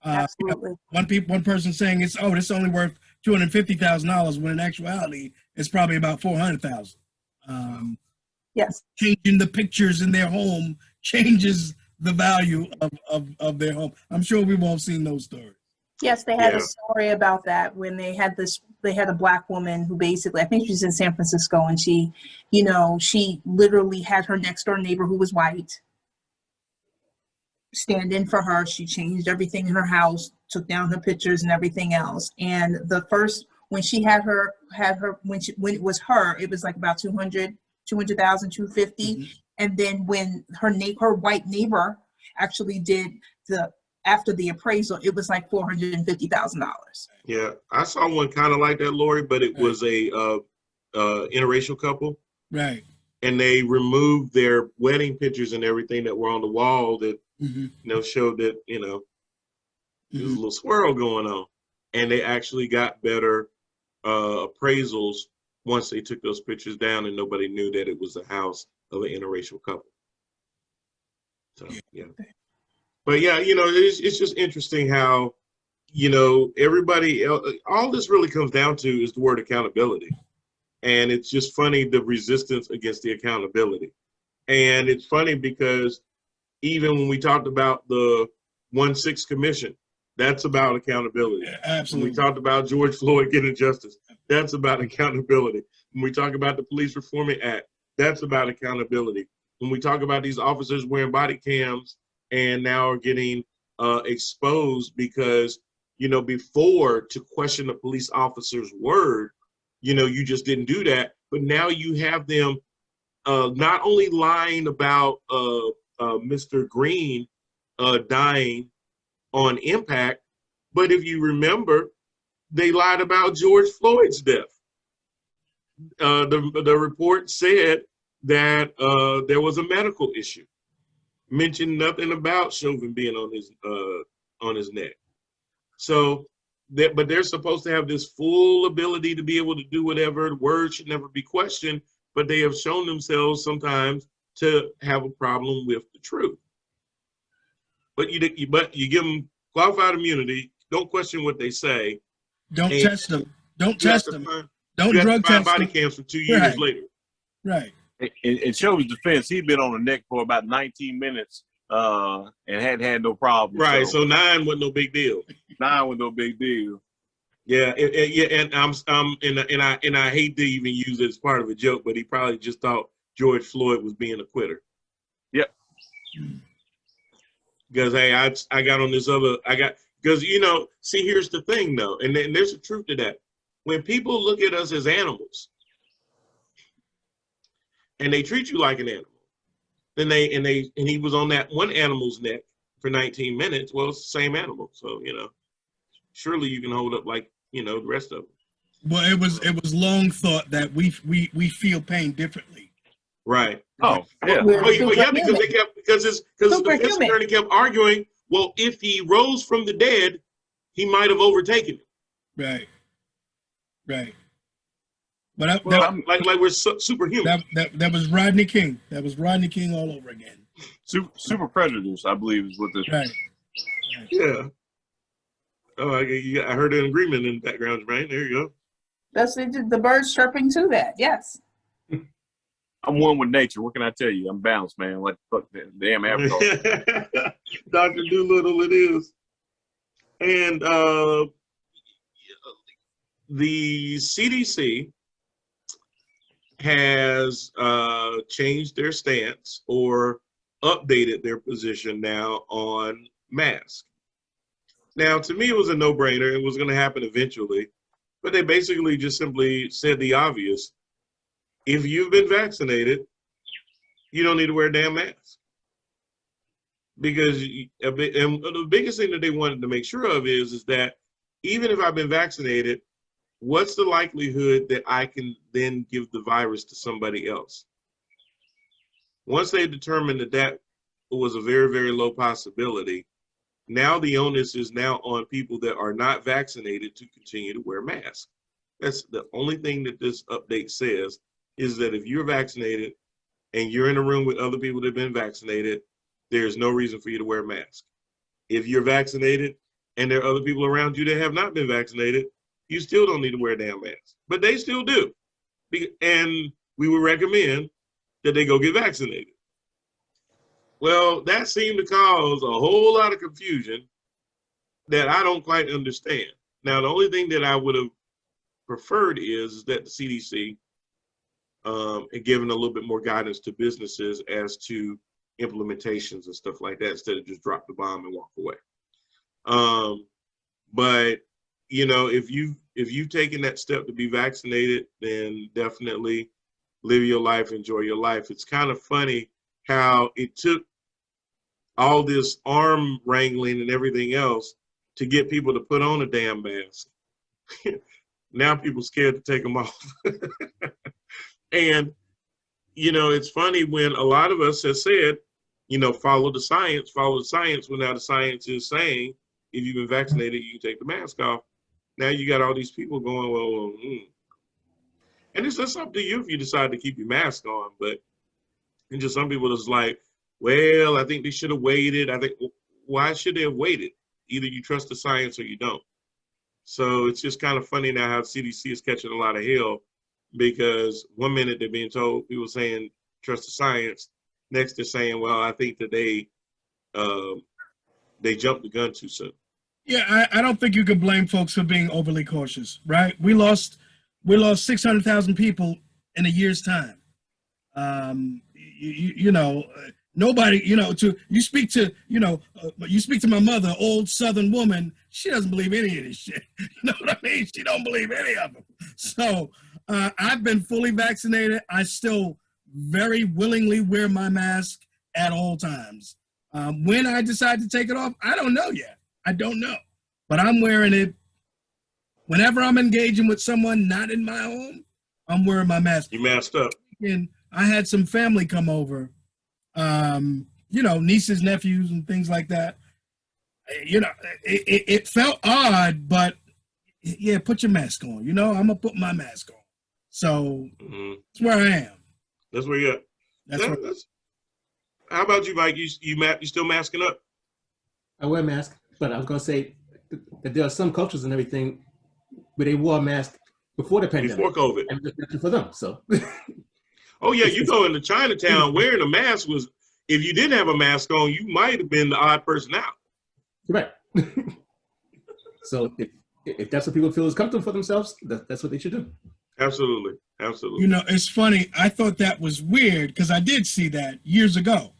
Absolutely. One person saying it's only worth $250,000 when in actuality it's probably about $400,000. Yes. Changing the pictures in their home changes the value of their home. I'm sure we've all seen those stories. Yes, they had Yeah. a story about that when they had a Black woman who basically, I think she's in San Francisco, and she literally had her next door neighbor who was white stand in for her. She changed everything in her house, took down her pictures and everything else. And when it was her, it was like about 200,000, 250. Mm-hmm. And then when her white neighbor actually did after the appraisal, it was like $450,000. Yeah, I saw one kind of like that, Lori, but it was a interracial couple, Right. and they removed their wedding pictures and everything that were on the wall that Mm-hmm. showed that there's a Mm-hmm. little swirl going on, and they actually got better appraisals once they took those pictures down, and nobody knew that it was the house of an interracial couple. So yeah, but yeah, it's just interesting how everybody all this really comes down to is the word accountability, and it's just funny the resistance against the accountability. And it's funny because even when we talked about the 1-6 commission, that's about accountability. Yeah, When absolutely. we talked about George Floyd getting justice, that's about accountability. When we talk about the Police Reforming Act, that's about accountability. When we talk about these officers wearing body cams and now are getting exposed because, before, to question a police officer's word you just didn't do that. But now you have them not only lying about Mr. Green dying on impact, but if you remember, they lied about George Floyd's death. The report said that there was a medical issue. Mentioned nothing about Chauvin being on his neck. So, but they're supposed to have this full ability to be able to do whatever. The word should never be questioned, but they have shown themselves sometimes to have a problem with the truth. But you give them qualified immunity. Don't question what they say. Don't test them. Don't test them. Don't drug test body them. cams for 2 years later. Right. In Chauvin's defense, he'd been on the neck for about 19 minutes and hadn't had no problem. Right. So 9 wasn't no big deal. 9 was no big deal. Yeah. And I hate to even use it as part of a joke, but he probably just thought George Floyd was being a quitter. Yep. Because hey, I got on this other. Because see, here's the thing though, and there's a truth to that. When people look at us as animals, and they treat you like an animal, then he was on that one animal's neck for 19 minutes. Well, it's the same animal, so surely you can hold up like the rest of them. Well, it was long thought that we feel pain differently. Right. Oh, yeah. Because the defense attorney kept arguing. Well, if he rose from the dead, he might have overtaken him. Right. Right. But like we're superhuman. That was Rodney King. That was Rodney King all over again. Super prejudice, I believe, is what this. Right. Yeah. Oh, I heard an agreement in the background, right? There you go. That's the birds chirping to that. Yes. I'm one with nature. What can I tell you? I'm balanced, man. Like fuck the damn Avatar. Dr. Doolittle it is. And the CDC has changed their stance or updated their position now on masks. Now, to me, it was a no-brainer. It was going to happen eventually. But they basically just simply said the obvious. If you've been vaccinated, you don't need to wear a damn mask. Because and the biggest thing that they wanted to make sure of is that even if I've been vaccinated, what's the likelihood that I can then give the virus to somebody else? Once they determined that was a very, very low possibility, now the onus is now on people that are not vaccinated to continue to wear masks. That's the only thing that this update says, is that if you're vaccinated and you're in a room with other people that have been vaccinated, there's no reason for you to wear a mask. If you're vaccinated and there are other people around you that have not been vaccinated, you still don't need to wear a damn mask. But they still do. And we would recommend that they go get vaccinated. Well, that seemed to cause a whole lot of confusion that I don't quite understand. Now, the only thing that I would have preferred is that the CDC had given a little bit more guidance to businesses as to implementations and stuff like that, instead of just drop the bomb and walk away. But if you've taken that step to be vaccinated, then definitely live your life, enjoy your life. It's kind of funny how it took all this arm wrangling and everything else to get people to put on a damn mask. Now people scared to take them off. And, it's funny when a lot of us have said, follow the science, when now the science is saying, if you've been vaccinated, you can take the mask off. Now you got all these people going, And it's just up to you if you decide to keep your mask on. And just some people is like, well, I think they should have waited. I think, why should they have waited? Either you trust the science or you don't. So it's just kind of funny now how CDC is catching a lot of hell, because one minute they're being told, people saying, trust the science. Next they're saying, well, I think that they jumped the gun too soon. Yeah, I don't think you can blame folks for being overly cautious, right? We lost 600,000 people in a year's time. Nobody, you speak to my mother, old Southern woman, she doesn't believe any of this shit. You know what I mean? She don't believe any of them. So I've been fully vaccinated. I still very willingly wear my mask at all times. When I decide to take it off, I don't know yet. I don't know. But I'm wearing it whenever I'm engaging with someone not in my home. I'm wearing my mask. You masked up. And I had some family come over, nieces, nephews, and things like that. It felt odd, but yeah, put your mask on. I'm gonna put my mask on. So that's where I am. That's where you're at. How about you, Mike? You still masking up? I wear a mask, but I was gonna say that there are some cultures and everything where they wore a mask before the pandemic. Before COVID. And it's better for them. So. Oh yeah, you go into Chinatown wearing a mask was, if you didn't have a mask on, you might have been the odd person out. Right. So if that's what people feel is comfortable for themselves, that's what they should do. Absolutely. Absolutely. It's funny. I thought that was weird because I did see that years ago.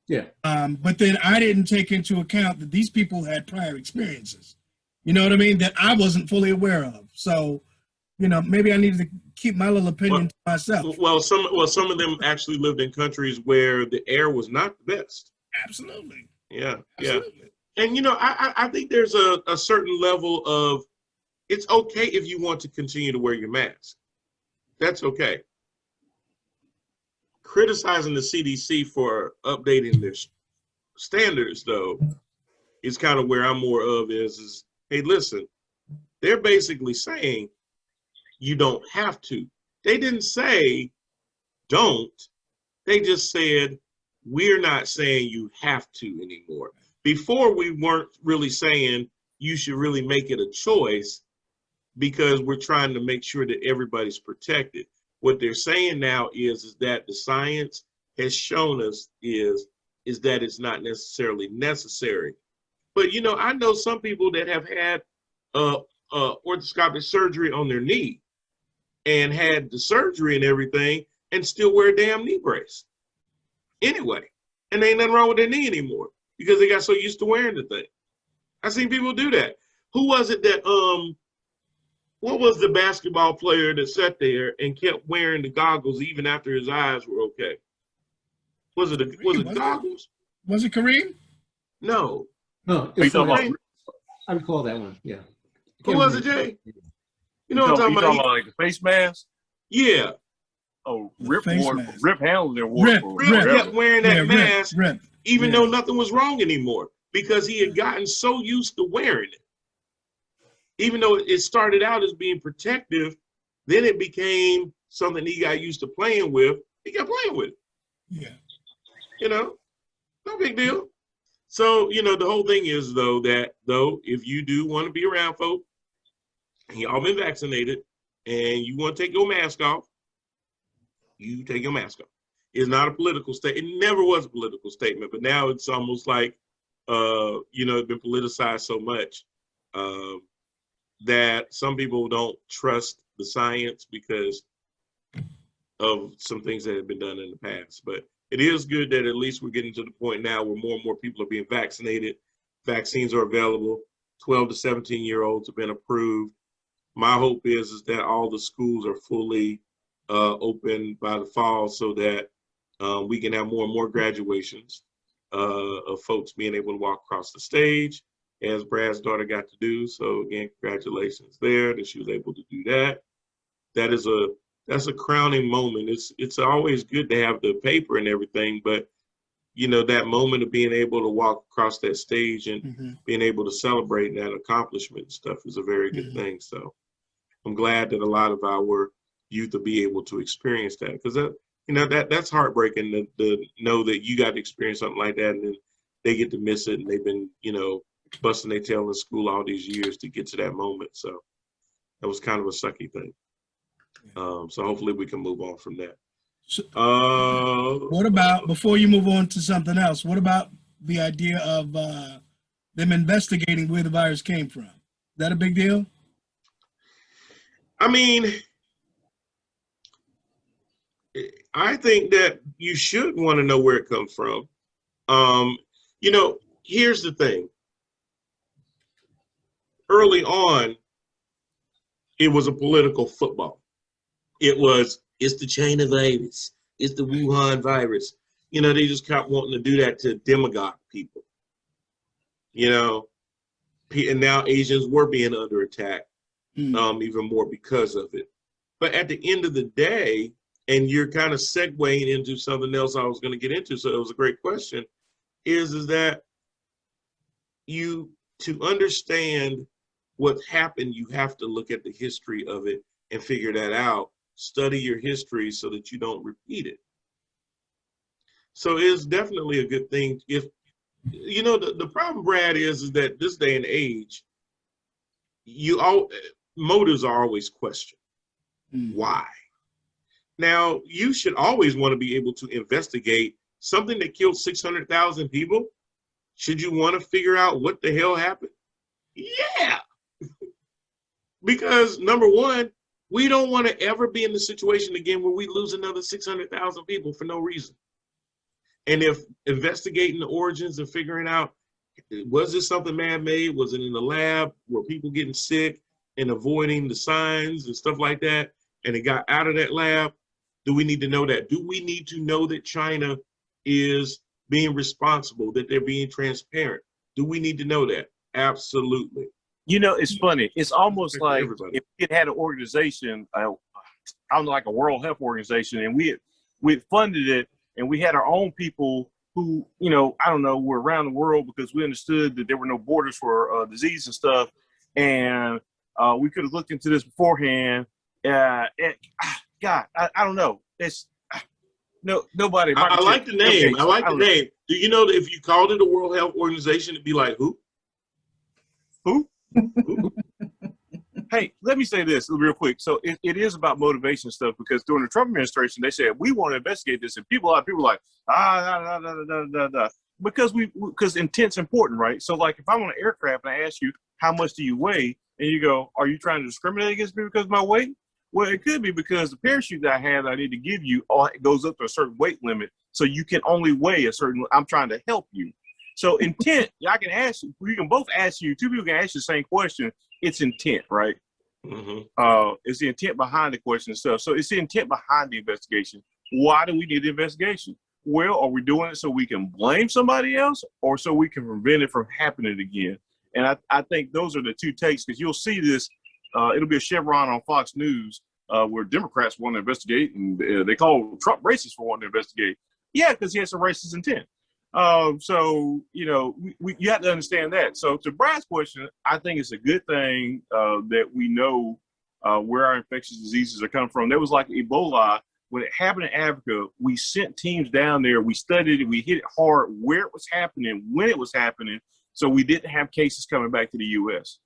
Yeah. But then I didn't take into account that these people had prior experiences. You know what I mean? That I wasn't fully aware of. So, maybe I needed to keep my little opinion to myself. Well, some of them actually lived in countries where the air was not the best. Absolutely. Yeah. Absolutely. Yeah. And I think there's a certain level of, it's okay if you want to continue to wear your mask. That's okay. Criticizing the CDC for updating their standards, though, is kind of where I'm more of is, hey, listen, they're basically saying you don't have to. They didn't say don't. They just said, we're not saying you have to anymore. Before, we weren't really saying you should really make it a choice because we're trying to make sure that everybody's protected. What they're saying now is that the science has shown us is that it's not necessarily necessary. But, I know some people that have had orthoscopic surgery on their knee and had the surgery and everything and still wear a damn knee brace anyway. And there ain't nothing wrong with their knee anymore because they got so used to wearing the thing. I've seen people do that. Who was it that, what was the basketball player that sat there and kept wearing the goggles even after his eyes were okay? Was it goggles? Was it Kareem? No. No, I recall that one. Yeah. Who was it, Jay? You know what I'm talking about? Like the face mask? Yeah. Oh, Rip Hamilton kept wearing that mask Rip. even though nothing was wrong anymore because he had gotten so used to wearing it. Even though it started out as being protective, then it became something he got used to playing with. He kept playing with it. Yeah. No big deal. So, the whole thing is, if you do want to be around folk, and y'all been vaccinated, and you want to take your mask off, you take your mask off. It's not a political statement. It never was a political statement, but now it's almost like, it's been politicized so much that some people don't trust the science because of some things that have been done in the past. But it is good that at least we're getting to the point now where more and more people are being vaccinated. Vaccines are available. 12 to 17-year-olds have been approved. My hope is that all the schools are fully open by the fall so that we can have more and more graduations of folks being able to walk across the stage, as Brad's daughter got to do. So again, congratulations there that she was able to do that. That's a crowning moment. It's always good to have the paper and everything, but that moment of being able to walk across that stage and being able to celebrate that accomplishment and stuff is a very good thing. So I'm glad that a lot of our youth will be able to experience that because that's heartbreaking to know that you got to experience something like that and then they get to miss it and they've been, busting their tail in school all these years to get to that moment. So that was kind of a sucky thing. So hopefully we can move on from that. What about, before you move on to something else, what about the idea of them investigating where the virus came from? Is that a big deal? I mean, I think that you should want to know where it comes from. Here's the thing. Early on, it was a political football. it's the China virus, it's the Wuhan virus. You know, they just kept wanting to do that to demagogue people. You know, and now Asians were being under attack even more because of it. But at the end of the day, and you're kind of segueing into something else I was going to get into, so it was a great question, is that to understand what's happened, you have to look at the history of it and figure that out. Study your history so that you don't repeat it. So it's definitely a good thing. If you know, the problem, Brad, is that this day and age, motives are always questioned. Why? Now, you should always want to be able to investigate something that killed 600,000 people. Should you want to figure out what the hell happened? Yeah. Because number one, we don't want to ever be in the situation again where we lose another 600,000 people for no reason. And if investigating the origins and figuring out, was this something man-made? Was it in the lab? Were people getting sick and avoiding the signs and stuff like that? And it got out of that lab? Do we need to know that? Do we need to know that China is being responsible, that they're being transparent? Do we need to know that? Absolutely. You know, it's funny. It's almost like Everybody. if it had an organization, I don't know, like a World Health Organization, and we funded it, and we had our own people who, you know, I don't know, were around the world because we understood that there were no borders for disease and stuff, and we could have looked into this beforehand. God, I don't know. It's nobody. I like the name. Okay, I like the don't know. name. Do you know that if you called it a World Health Organization, it'd be like who? Who? Hey, let me say this real quick. So it is about motivation stuff, because during the Trump administration, they said, we want to investigate this. And a lot of people are like, because intent's important, right? So like if I'm on an aircraft and I ask you, how much do you weigh? And you go, are you trying to discriminate against me because of my weight? Well, it could be because the parachute that I have that I need to give you goes up to a certain weight limit. So you can only weigh a certain, I'm trying to help you. So intent, I can ask you, we can both ask you, two people can ask you the same question. It's intent, right? Mm-hmm. It's the intent behind the question and stuff. So it's the intent behind the investigation. Why do we need the investigation? Well, are we doing it so we can blame somebody else or so we can prevent it from happening again? And I think those are the two takes, because you'll see this. It'll be a Chevron on Fox News where Democrats want to investigate, and they call Trump racist for wanting to investigate. Yeah, because he has a racist intent. So, you know, you have to understand that. So to Brad's question, I think it's a good thing that we know where our infectious diseases are coming from. There was like Ebola. When it happened in Africa, we sent teams down there. We studied it. We hit it hard where it was happening, when it was happening. So we didn't have cases coming back to the U.S.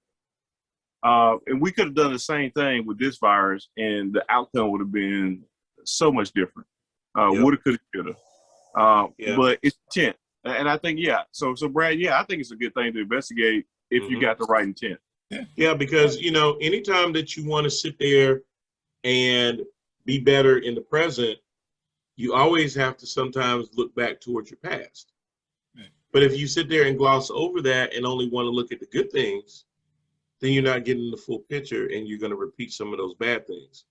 And we could have done the same thing with this virus, and the outcome would have been so much different. Woulda, coulda, coulda. But it's intent. And I think, yeah. So Brad, yeah, I think it's a good thing to investigate if you got the right intent. Yeah, because, you know, anytime that you want to sit there and be better in the present, you always have to sometimes look back towards your past. But if you sit there and gloss over that and only want to look at the good things, then you're not getting the full picture, and you're going to repeat some of those bad things.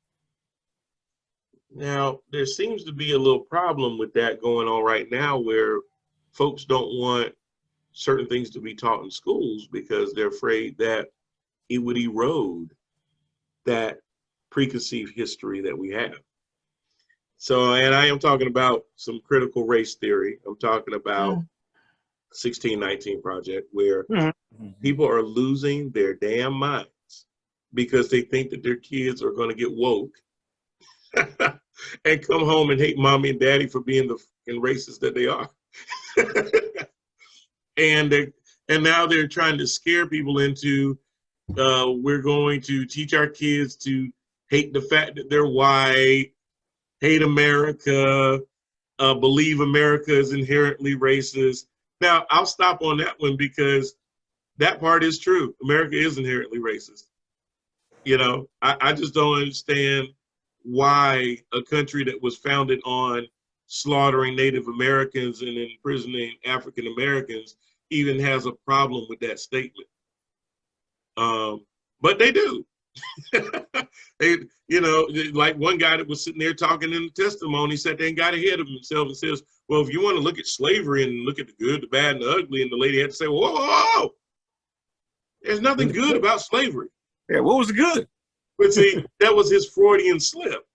Now, there seems to be a little problem with that going on right now, where folks don't want certain things to be taught in schools because they're afraid that it would erode that preconceived history that we have. So, and I am talking about some critical race theory. I'm talking about 1619 Project, where people are losing their damn minds because they think that their kids are going to get woke and come home and hate mommy and daddy for being the fucking racist that they are. and now they're trying to scare people into we're going to teach our kids to hate the fact that they're white, hate America, believe America is inherently racist. Now, I'll stop on that one because that part is true. America is inherently racist. You know, I just don't understand why a country that was founded on slaughtering Native Americans and imprisoning African Americans even has a problem with that statement. But they do. They, you know, like one guy that was sitting there talking in the testimony sat there and got ahead of himself and says, well, if you want to look at slavery and look at the good, the bad, and the ugly, and the lady had to say, whoa, whoa, whoa. There's nothing good about slavery. Yeah, what was the good? But see, that was his Freudian slip.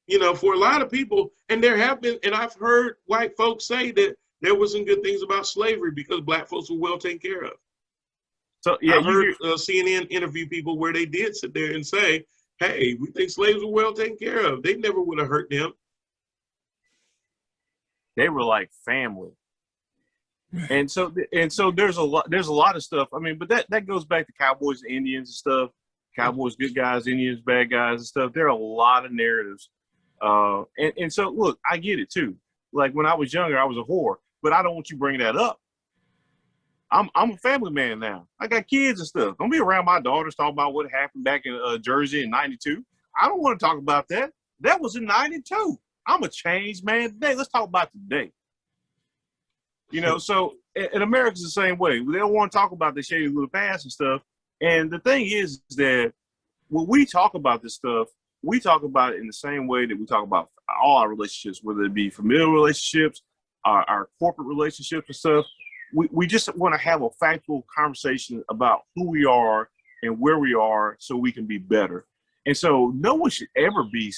You know, for a lot of people, and there have been, and I've heard white folks say that there was some good things about slavery because black folks were well taken care of. So yeah, I heard CNN interview people where they did sit there and say, hey, we think slaves were well taken care of. They never would have hurt them. they were like family. And so there's a lot of stuff. I mean, but that goes back to cowboys, Indians and stuff. Cowboys, good guys, Indians, bad guys and stuff. There are a lot of narratives. And so look, I get it too. Like when I was younger, I was a whore, but I don't want you bringing that up. I'm a family man now. I got kids and stuff. Don't be around my daughters talking about what happened back in Jersey in '92. I don't want to talk about that. That was in '92. I'm a changed man today. Let's talk about today. You know, so and America's the same way. They don't want to talk about the shady little past and stuff. And the thing is that when we talk about this stuff, we talk about it in the same way that we talk about all our relationships, whether it be familial relationships, our corporate relationships and stuff. We just want to have a factual conversation about who we are and where we are so we can be better. And so no one should ever be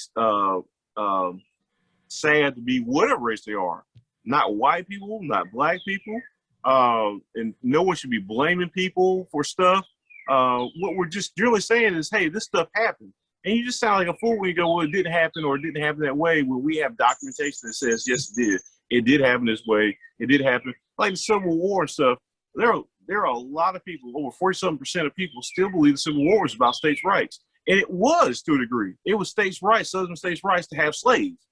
sad to be whatever race they are. Not white people, not black people. And no one should be blaming people for stuff. What we're just generally saying is, hey, this stuff happened. And you just sound like a fool when you go, well, it didn't happen or it didn't happen that way. When we have documentation that says, yes, it did. It did happen this way. It did happen. Like the Civil War and stuff, there are a lot of people, over 47% of people still believe the Civil War was about states' rights. And it was to a degree. It was states' rights, Southern states' rights to have slaves.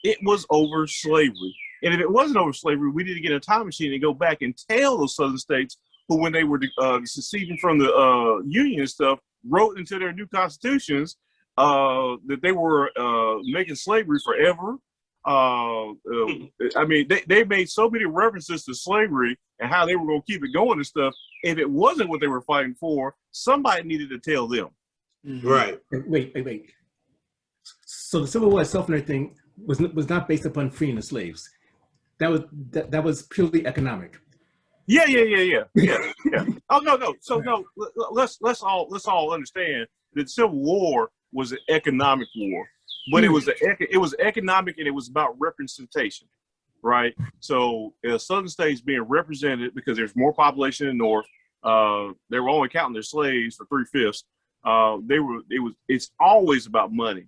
It was over slavery. And if it wasn't over slavery, we need to get a time machine and go back and tell those Southern states who, when they were seceding from the Union and stuff, wrote into their new constitutions that they were making slavery forever. I mean, they made so many references to slavery and how they were going to keep it going and stuff. If it wasn't what they were fighting for, somebody needed to tell them. Mm-hmm. Right. Wait. So the Civil War itself and everything was not based upon freeing the slaves. That was purely economic. Yeah. Oh no. So no, let's all understand that Civil War was an economic war, but it was economic and it was about representation, right? So Southern states being represented because there's more population in the North. They were only counting their slaves for 3/5. It's always about money,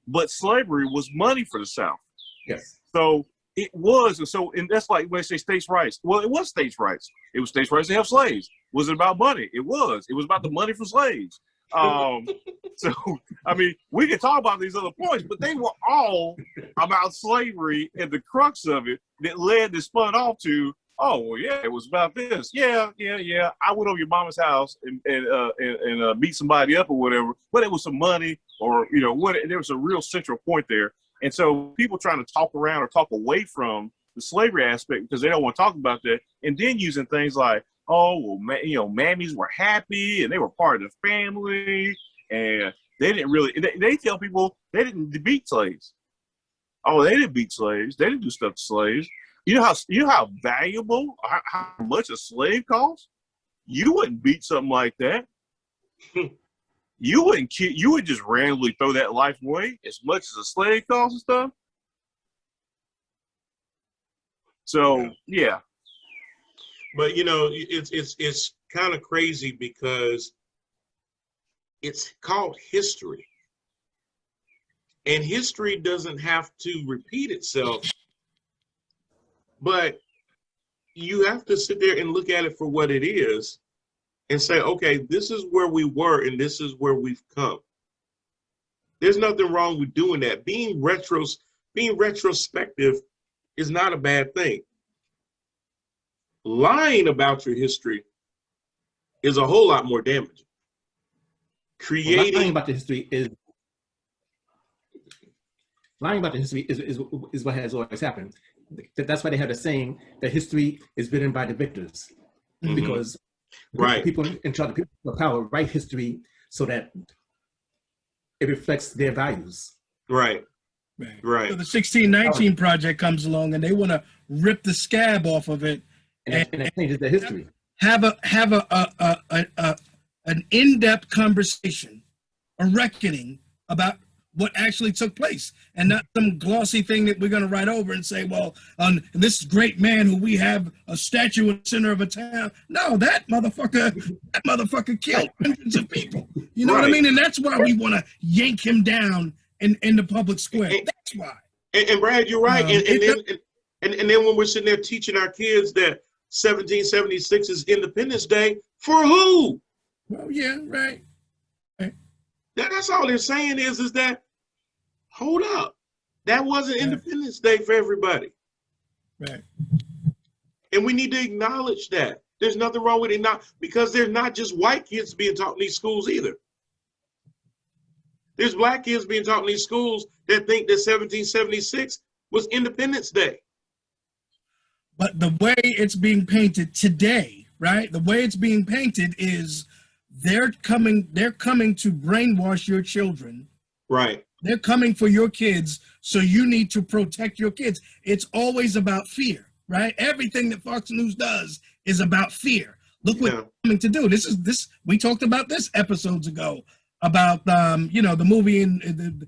but slavery was money for the South. Yes. So it was, and that's like when they say states' rights. Well, it was states' rights. It was states' rights to have slaves. Was it about money? It was. It was about the money for slaves. So, I mean, we can talk about these other points, but they were all about slavery and the crux of it that spun off to, oh, well, yeah, it was about this. Yeah. I went over your mama's house and beat somebody up or whatever, but it was some money or, you know, there was a real central point there. And so people trying to talk around or talk away from the slavery aspect because they don't want to talk about that, and then using things like, oh, well, mammies were happy and they were part of the family, and they didn't really. They tell people they didn't beat slaves. Oh, they didn't beat slaves. They didn't do stuff to slaves. You know how valuable, how much a slave costs? You wouldn't beat something like that. You wouldn't. You would just randomly throw that life away as much as a slave costs and stuff. So yeah. But you know, it's kind of crazy because it's called history, and history doesn't have to repeat itself. But you have to sit there and look at it for what it is and say, okay, this is where we were and this is where we've come. There's nothing wrong with doing that. Being retrospective is not a bad thing. Lying about your history is a whole lot more damaging. Lying about the history is what has always happened. That's why they have a saying that history is written by the victors, because right, people in charge of people of power write history so that it reflects their values. Right. Right. So the 1619 project comes along and they want to rip the scab off of it And that changes their history. have an in-depth conversation, a reckoning about what actually took place, and not some glossy thing that we're going to write over and say, well, this great man who we have a statue in the center of a town. No, that motherfucker killed hundreds of people. You know what I mean? And that's why we want to yank him down in the public square. That's why. And Brad, you're right. And then when we're sitting there teaching our kids that 1776 is Independence Day, for who? Well, yeah, right. That's all they're saying is that, hold up, that wasn't Independence Day for everybody. Right. And we need to acknowledge that. There's nothing wrong with it now, because there's not just white kids being taught in these schools either. There's black kids being taught in these schools that think that 1776 was Independence Day. But the way it's being painted today, right? The way it's being painted is they're coming to brainwash your children. Right. They're coming for your kids, so you need to protect your kids. It's always about fear, right? Everything that Fox News does is about fear. Look what they're coming to do. We talked about this episodes ago about the movie in the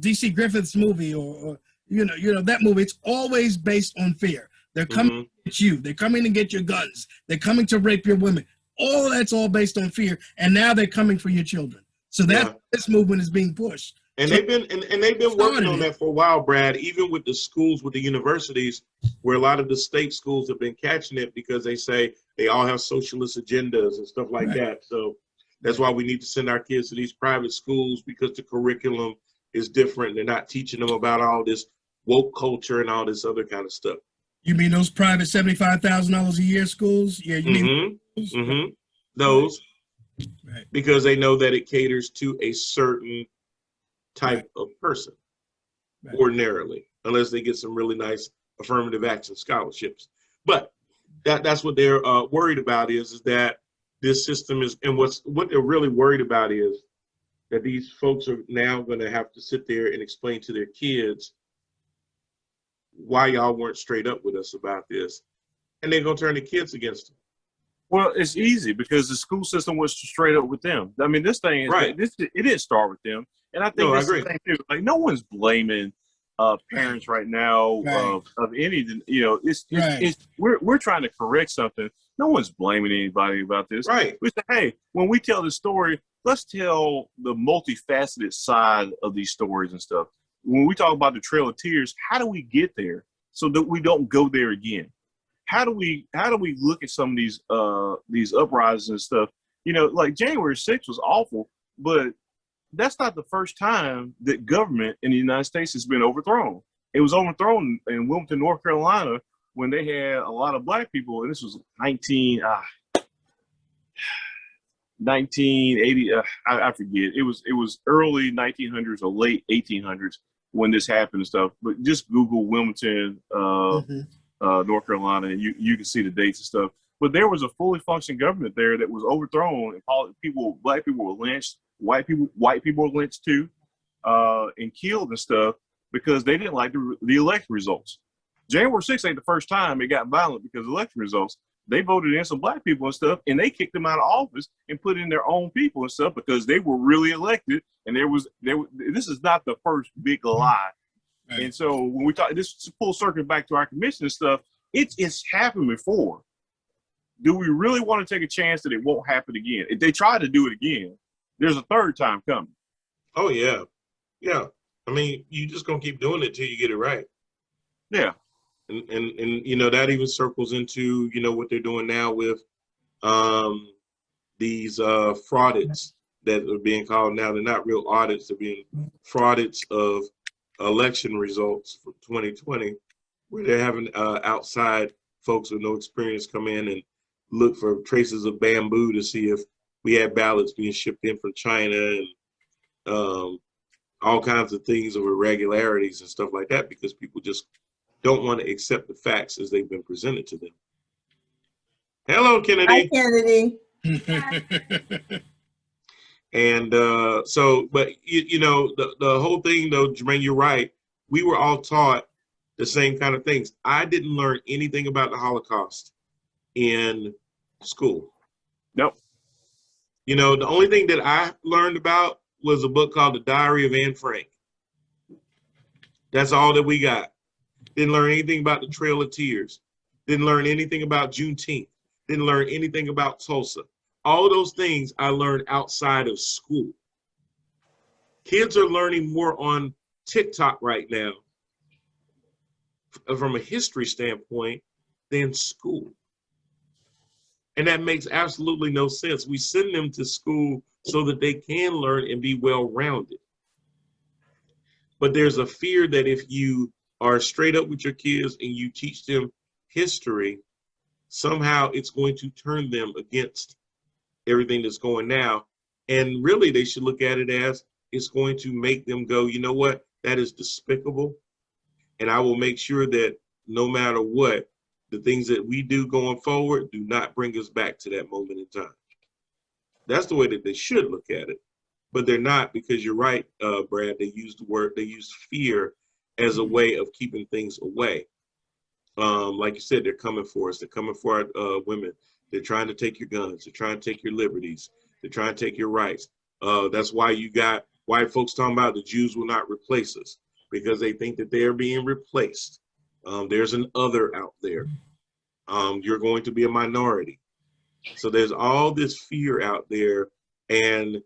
DC Griffith's movie or that movie. It's always based on fear. They're coming to get you. They're coming to get your guns. They're coming to rape your women. That's all based on fear. And now they're coming for your children. So this movement is being pushed. And so they've been working on that for a while, Brad, even with the schools, with the universities, where a lot of the state schools have been catching it because they say they all have socialist agendas and stuff like that. So that's why we need to send our kids to these private schools, because the curriculum is different. They're not teaching them about all this woke culture and all this other kind of stuff. You mean those private $75,000 a year schools? Yeah, you mean those. Right. Because they know that it caters to a certain type of person, ordinarily, unless they get some really nice affirmative action scholarships. But that's what they're worried about is that this system is, and what they're really worried about is that these folks are now going to have to sit there and explain to their kids why y'all weren't straight up with us about this, and they're going to turn the kids against them. Well, it's easy because the school system was straight up with them. I mean, this thing is it didn't start with them, and I think that's the thing too. Like, no one's blaming parents right now of anything. We're trying to correct something. No one's blaming anybody about this. Right. We say, hey, when we tell the story, let's tell the multifaceted side of these stories and stuff. When we talk about the Trail of Tears, how do we get there so that we don't go there again? How do we look at some of these uprisings and stuff? Like January 6th was awful, but that's not the first time that government in the United States has been overthrown. It was overthrown in Wilmington, North Carolina, when they had a lot of black people, and this was 1980. I forget. It was early 1900s or late 1800s when this happened and stuff. But just Google Wilmington, North Carolina, and you can see the dates and stuff. But there was a fully functioning government there that was overthrown, and black people were lynched, white people were lynched too, and killed and stuff because they didn't like the election results. January 6th ain't the first time it got violent because of election results. They voted in some black people and stuff, and they kicked them out of office and put in their own people and stuff because they were really elected. And this is not the first big lie. Right. And so when we talk this full circle back to our commission and stuff, it's happened before. Do we really want to take a chance that it won't happen again? If they try to do it again, there's a third time coming. Oh yeah. Yeah. I mean, you just gonna keep doing it till you get it right. Yeah. And that even circles into what they're doing now with these fraudits that are being called now. They're not real audits, they're being fraudits of election results for 2020, where they're having outside folks with no experience come in and look for traces of bamboo to see if we had ballots being shipped in from China and all kinds of things of irregularities and stuff like that, because people just don't want to accept the facts as they've been presented to them. Hello, Kennedy. Hi, Kennedy. And but you know, the whole thing though, Jermaine, you're right. We were all taught the same kind of things. I didn't learn anything about the Holocaust in school. Nope. You know, the only thing that I learned about was a book called The Diary of Anne Frank. That's all that we got. Didn't learn anything about the Trail of Tears. Didn't learn anything about Juneteenth. Didn't learn anything about Tulsa. All those things I learned outside of school. Kids are learning more on TikTok right now from a history standpoint than school. And that makes absolutely no sense. We send them to school so that they can learn and be well-rounded. But there's a fear that if you are straight up with your kids and you teach them history, somehow it's going to turn them against everything that's going now. And really, they should look at it as it's going to make them go, you know what, that is despicable. And I will make sure that no matter what, the things that we do going forward do not bring us back to that moment in time. That's the way that they should look at it. But they're not, because you're right, Brad, they use fear as a way of keeping things away. Like you said, they're coming for us. They're coming for our women. They're trying to take your guns. They're trying to take your liberties. They're trying to take your rights. That's why you got white folks talking about the Jews will not replace us, because they think that they are being replaced. There's an other out there. You're going to be a minority. So there's all this fear out there. And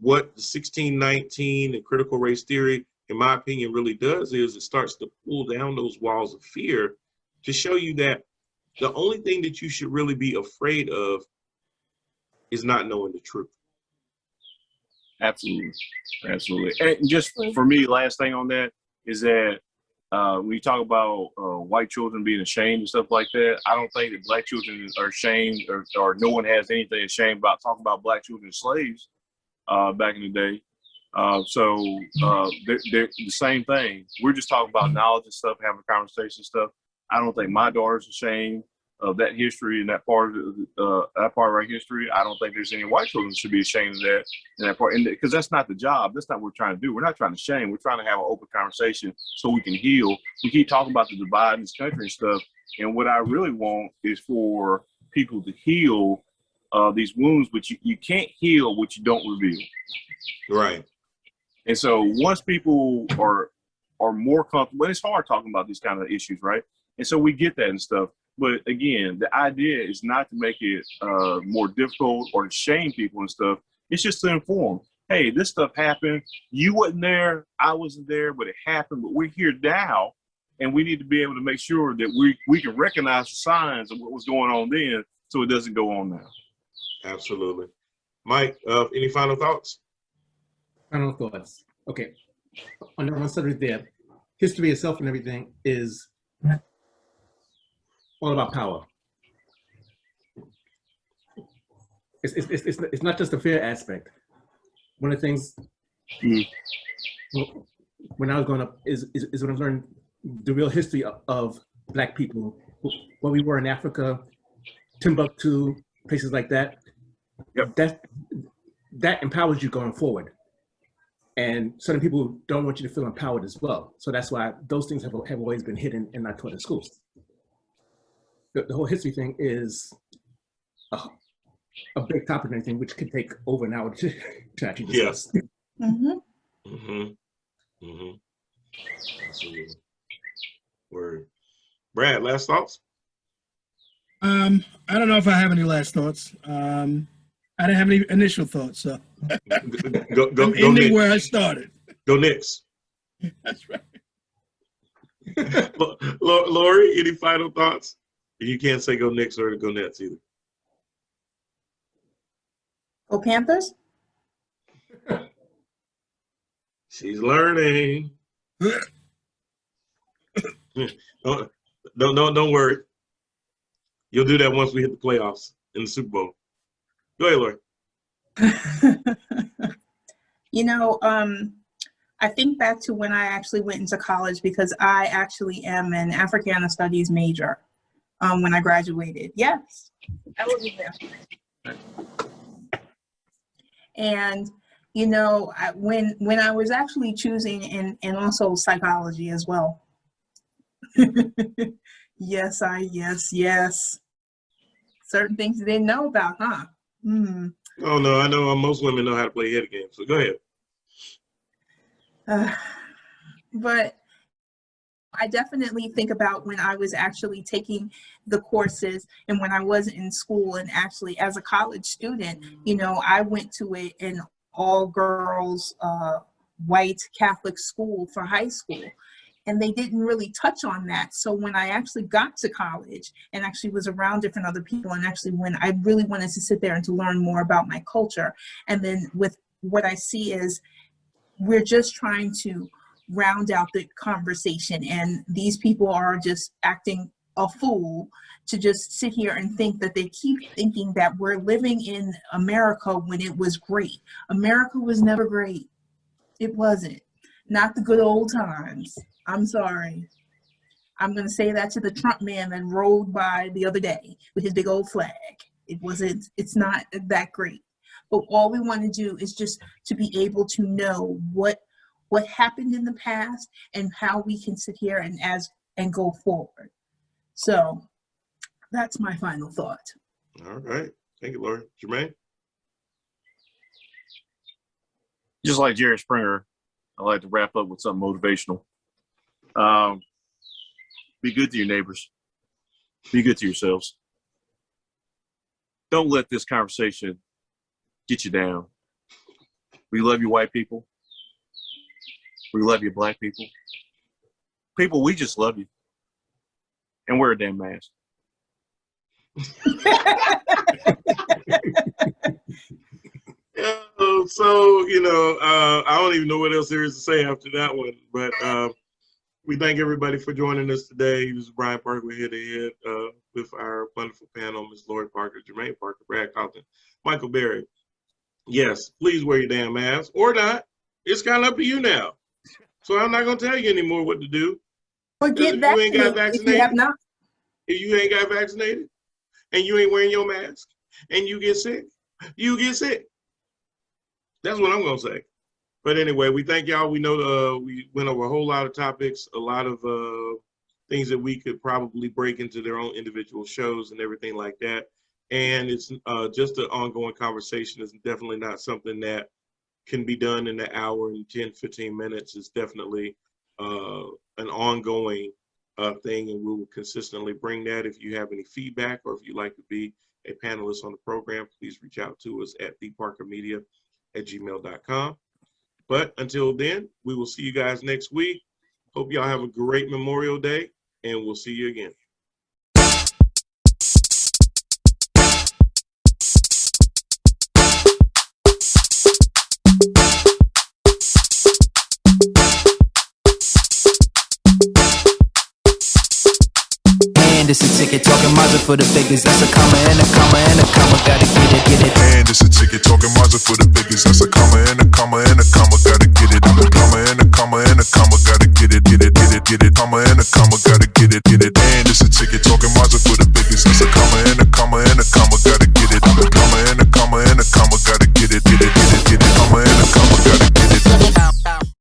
what 1619 and critical race theory, in my opinion, really does is it starts to pull down those walls of fear to show you that the only thing that you should really be afraid of is not knowing the truth. Absolutely. Absolutely. And just for me, last thing on that is that when you talk about white children being ashamed and stuff like that, I don't think that black children are ashamed, or no one has anything ashamed about talking about black children as slaves back in the day. So they're the same thing. We're just talking about knowledge and stuff, having conversation and stuff. I don't think my daughter's ashamed of that history and that part of our history. I don't think there's any white children that should be ashamed of that and that part, because that's not the job. That's not what we're trying to do. We're not trying to shame. We're trying to have an open conversation so we can heal. We keep talking about the divide in this country and stuff, and what I really want is for people to heal these wounds, but you can't heal what you don't reveal. Right. And so once people are more comfortable, and it's hard talking about these kind of issues, right? And so we get that and stuff. But again, the idea is not to make it more difficult or to shame people and stuff. It's just to inform. Hey, this stuff happened. You wasn't there. I wasn't there, but it happened. But we're here now, and we need to be able to make sure that we can recognize the signs of what was going on then, so it doesn't go on now. Absolutely. Mike, any final thoughts? Final thoughts. Okay. On that one subject there, history itself and everything is all about power. It's not just a fear aspect. One of the things when I was growing up is when I learned the real history of Black people, where we were in Africa, Timbuktu, places like that. Yep. That empowers you going forward. And certain people don't want you to feel empowered as well. So that's why those things have always been hidden and not taught in schools. The whole history thing is a big topic and everything, which could take over an hour to actually discuss. Yes. Mm-hmm. Mm-hmm. Mm-hmm. Absolutely. Word. Brad, last thoughts? I don't know if I have any last thoughts. I didn't have any initial thoughts, so Go I'm ending Knicks. where I started. Go Knicks. That's right. Lori, any final thoughts? You can't say go Knicks or go Nets either. Go Panthers? She's learning. Don't worry. You'll do that once we hit the playoffs in the Super Bowl. Go ahead, Lori. You know, I think back to when I actually went into college, because I actually am an Africana Studies major when I graduated. Yes, I was there. And when I was actually choosing, and also psychology as well. Yes. Certain things you didn't know about, huh? Oh no, I know most women know how to play head games. So go ahead. But I definitely think about when I was actually taking the courses and when I was in school, and actually as a college student, I went to an all girls white Catholic school for high school, and they didn't really touch on that. So when I actually got to college and actually was around different other people, and actually when I really wanted to sit there and to learn more about my culture, and then with what I see is we're just trying to round out the conversation, and these people are just acting a fool to just sit here and think that they keep thinking that we're living in America when it was great. America was never great. It wasn't. Not the good old times. I'm sorry. I'm going to say that to the Trump man that rode by the other day with his big old flag. It's not that great. But all we want to do is just to be able to know what happened in the past and how we can sit here and go forward. So that's my final thought. All right. Thank you, Lori. Jermaine? Just like Jerry Springer, I like to wrap up with something motivational. Be good to your neighbors. Be good to yourselves. Don't let this conversation get you down. We love you, white people. We love you, black people. People, we just love you. And wear a damn mask. So, I don't even know what else there is to say after that one. But we thank everybody for joining us today. This is Brian Parker. We're here to head with our wonderful panel, Ms. Lori Parker, Jermaine Parker, Brad Compton, Michael Berry. Yes, please wear your damn mask or not. It's kind of up to you now. So I'm not going to tell you anymore what to do. But get vaccinated if you have not. If you ain't got vaccinated and you ain't wearing your mask and you get sick, you get sick. That's what I'm going to say. But anyway, we thank y'all. We know we went over a whole lot of topics, a lot of things that we could probably break into their own individual shows and everything like that. And it's just an ongoing conversation. It's definitely not something that can be done in an hour and 10, 15 minutes. It's definitely an ongoing thing, and we will consistently bring that. If you have any feedback or if you'd like to be a panelist on the program, please reach out to us at theparkermedia@gmail.com. But until then, we will see you guys next week. Hope y'all have a great Memorial Day, and we'll see you again. And it's a ticket talking Mazda for the biggest. That's a comma and a comma and a comma. Gotta get it. And it's a ticket talking Mazda for the biggest. That's a comma and a comma and a comma. Gotta get it. I'm a comma and a comma and a comma. Gotta get it. Comma and a comma. Gotta get it. And it's a ticket talking Mazda for the